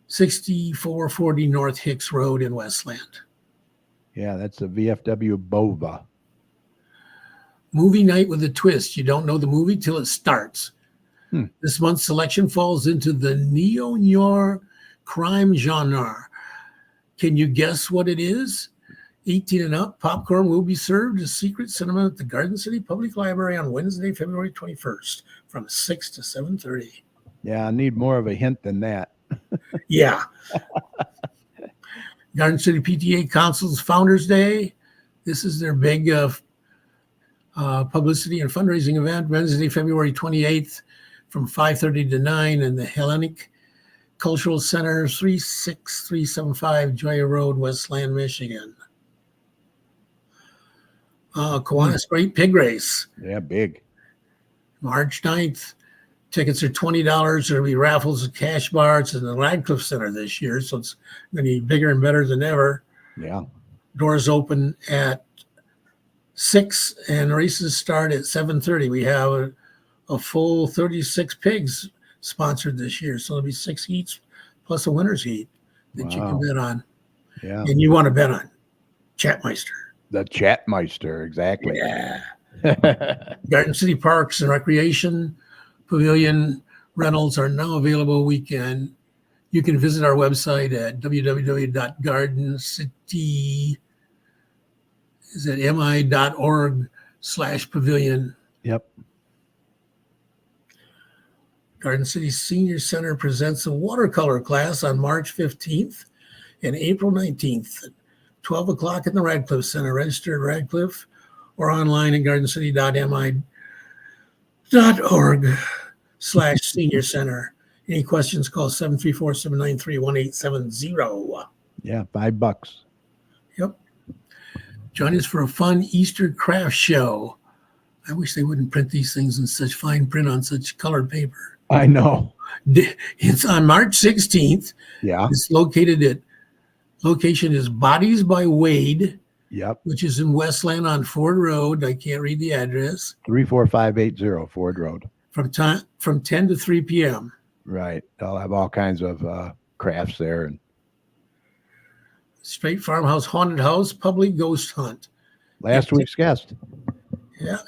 6440 North Hicks Road in Westland. Yeah, that's the VFW Bova. Movie Night with a Twist. You don't know the movie till it starts. Hmm. This month's selection falls into the neo-noir crime genre. Can you guess what it is? 18 and up, popcorn will be served as secret cinema at the Garden City Public Library on Wednesday, February 21st from 6 to 7:30. Yeah, I need more of a hint than that. Yeah. Garden City PTA Council's Founders Day. This is their big publicity and fundraising event, Wednesday, February 28th from 5:30 to 9 in the Hellenic Cultural Center, 36375 Joya Road, Westland, Michigan. Kiwanis Great Pig Race, Yeah, big. March 9th, Tickets are $20. There'll be raffles and cash bars in the Radcliffe Center this year, so it's going to be bigger and better than ever. Yeah. Doors open at 6 and races start at 7:30. We have a full 36 pigs sponsored this year, so there'll be 6 heats plus a winner's heat that you can bet on. Yeah. And you want to bet on Chatmeister. The Chatmeister, exactly. Yeah. Garden City Parks and Recreation Pavilion rentals are now available weekend. You can visit our website at www.gardencity.mi.org/pavilion. Yep. Garden City Senior Center presents a watercolor class on March 15th and April 19th at 12 o'clock in the Radcliffe Center. Register at Radcliffe or online at gardencity.mi.org/senior center. Any questions, call 734-793-1870. Yeah, $5. Yep. Join us for a fun Easter craft show. I wish they wouldn't print these things in such fine print on such colored paper. I know. It's on March 16th. Yeah. It's location is Bodies by Wade. Yep. Which is in Westland on Ford Road. I can't read the address. 34580 Ford Road. From 10 to 3 p.m. Right. I'll have all kinds of crafts there. And Straight Farmhouse Haunted House Public Ghost Hunt. Last week's guest. Yeah.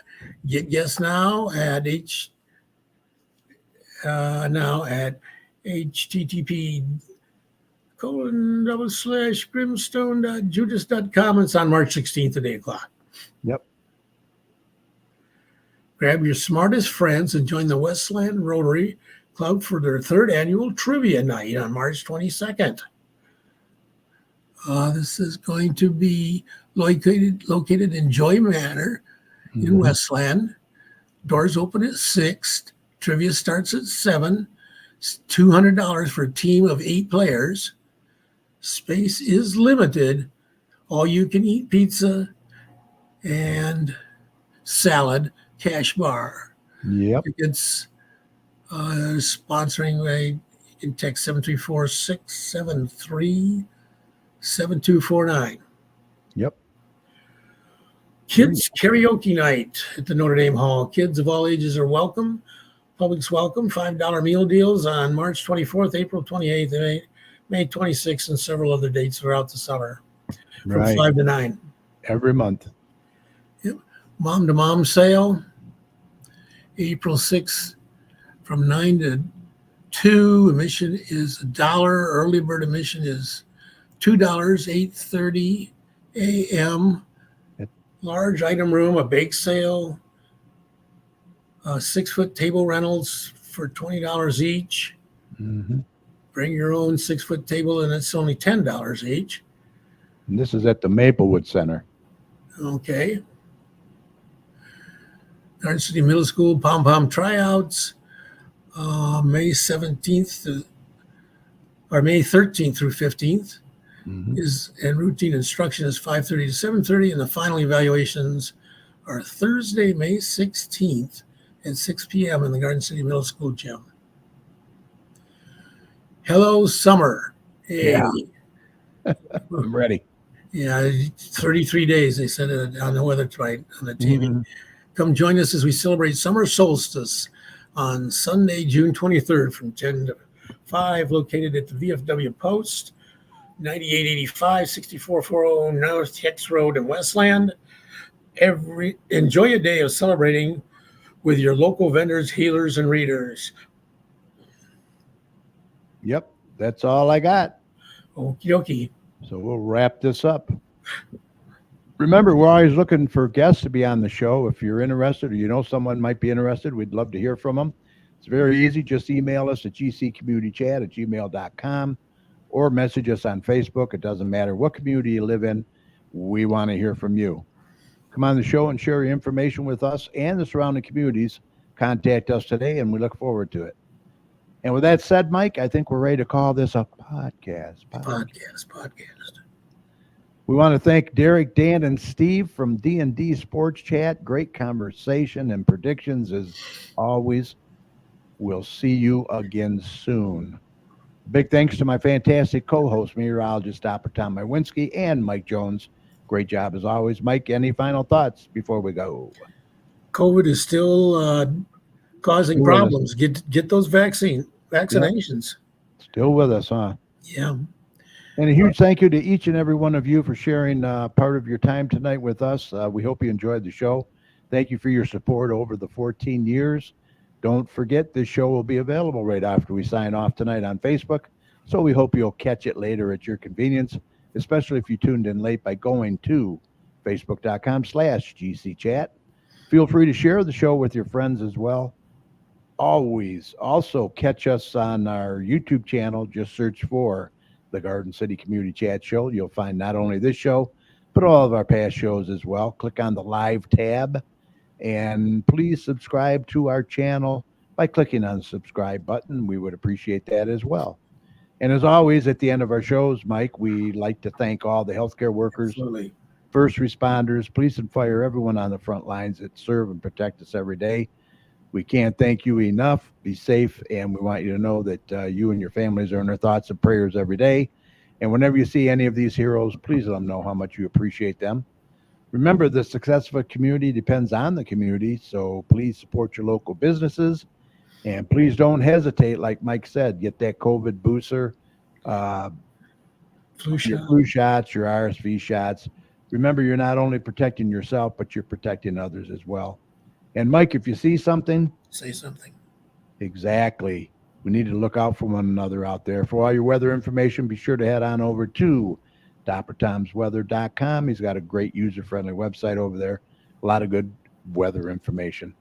Get guests now at http://grimstone.judas.com. It's on March 16th at 8 o'clock. Yep. Grab your smartest friends and join the Westland Rotary Club for their 3rd annual trivia night on March 22nd. This is going to be located in Joy Manor in Westland. Doors open at 6. Trivia starts at 7. It's $200 for a team of 8 players. Space is limited. All you can eat pizza and salad, cash bar. Yep. It's sponsoring. You can text 734-673-7249. Yep. Kids karaoke night at the Notre Dame Hall. Kids of all ages are welcome. Public's welcome. $5 meal deals on March 24th, April 28th, May 26th, and several other dates throughout the summer from 5 to 9. Every month. Yep. Mom to Mom sale, April 6th from 9 to 2. Admission is $1. Early bird admission is $2, 8:30 a.m. Large item room, a bake sale, 6-foot table rentals for $20 each. Mm-hmm. Bring your own 6-foot table, and it's only $10 each. And this is at the Maplewood Center. Okay. Garden City Middle School Pom Pom tryouts, May 13th through 15th. Mm-hmm. And routine instruction is 5:30 to 7:30, and the final evaluations are Thursday, May 16th at 6 p.m. in the Garden City Middle School gym. Hello, summer. Hey. Yeah. I'm ready. Yeah, 33 days, they said it on the weather tonight on the TV. Mm-hmm. Come join us as we celebrate summer solstice on Sunday, June 23rd from 10 to 5, located at the VFW Post, 9885 6440 North Hicks Road in Westland. Enjoy a day of celebrating with your local vendors, healers, and readers. Yep. That's all I got. Okie dokie. So we'll wrap this up. Remember, we're always looking for guests to be on the show. If you're interested or you know someone might be interested, we'd love to hear from them. It's very easy. Just email us at gccommunitychat@gmail.com or message us on Facebook. It doesn't matter what community you live in. We want to hear from you. Come on the show and share your information with us and the surrounding communities. Contact us today, and we look forward to it. And with that said, Mike, I think we're ready to call this a podcast. We want to thank Derek, Dan, and Steve from D&D Sports Chat. Great conversation and predictions as always. We'll see you again soon. Big thanks to my fantastic co-host, meteorologist Dr. Tom Mywinski and Mike Jones. Great job as always. Mike, any final thoughts before we go? COVID is still causing Still with us. problems. Get those vaccinations. Still with us, huh? Yeah. And a huge thank you to each and every one of you for sharing part of your time tonight with us. We hope you enjoyed the show. Thank you for your support over the 14 years. Don't forget, this show will be available right after we sign off tonight on Facebook. So we hope you'll catch it later at your convenience, especially if you tuned in late by going to facebook.com/GCChat. Feel free to share the show with your friends as well. Always also catch us on our YouTube channel. Just search for the Garden City Community Chat Show. You'll find not only this show, but all of our past shows as well. Click on the live tab and please subscribe to our channel by clicking on the subscribe button. We would appreciate that as well. And as always, at the end of our shows, Mike, we like to thank all the healthcare workers, Absolutely. first responders, police and fire, everyone on the front lines that serve and protect us every day. We can't thank you enough. Be safe, and we want you to know that you and your families are in our thoughts and prayers every day. And whenever you see any of these heroes, please let them know how much you appreciate them. Remember, the success of a community depends on the community, so please support your local businesses, and please don't hesitate, like Mike said, get that COVID booster, Flu your shot. flu shots, your RSV shots. Remember, you're not only protecting yourself, but you're protecting others as well. And Mike, if you see something, Say something. exactly, we need to look out for one another out there. For all your weather information, be sure to head on over to DrTomsWeather.com. He's got a great user-friendly website over there. A lot of good weather information.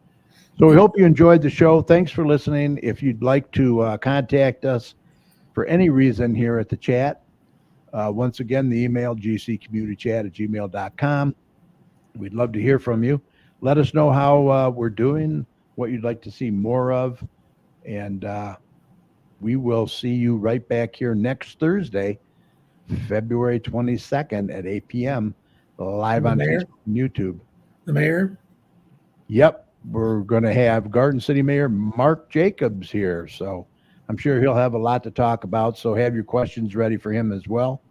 So we hope you enjoyed the show. Thanks for listening. If you'd like to contact us for any reason here at the chat, once again, the email gccommunitychat@gmail.com. We'd love to hear from you. Let us know how we're doing, what you'd like to see more of, and we will see you right back here next Thursday, February 22nd at 8 p.m. live on Mayor? Facebook and YouTube. The mayor. Yep, we're going to have Garden City Mayor Mark Jacobs here, so I'm sure he'll have a lot to talk about, so have your questions ready for him as well.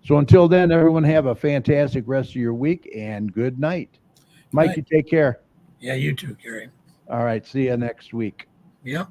So until then, everyone have a fantastic rest of your week, and good night. Mike, Right. you take care. Yeah, you too, Gary. All right, see you next week. Yep.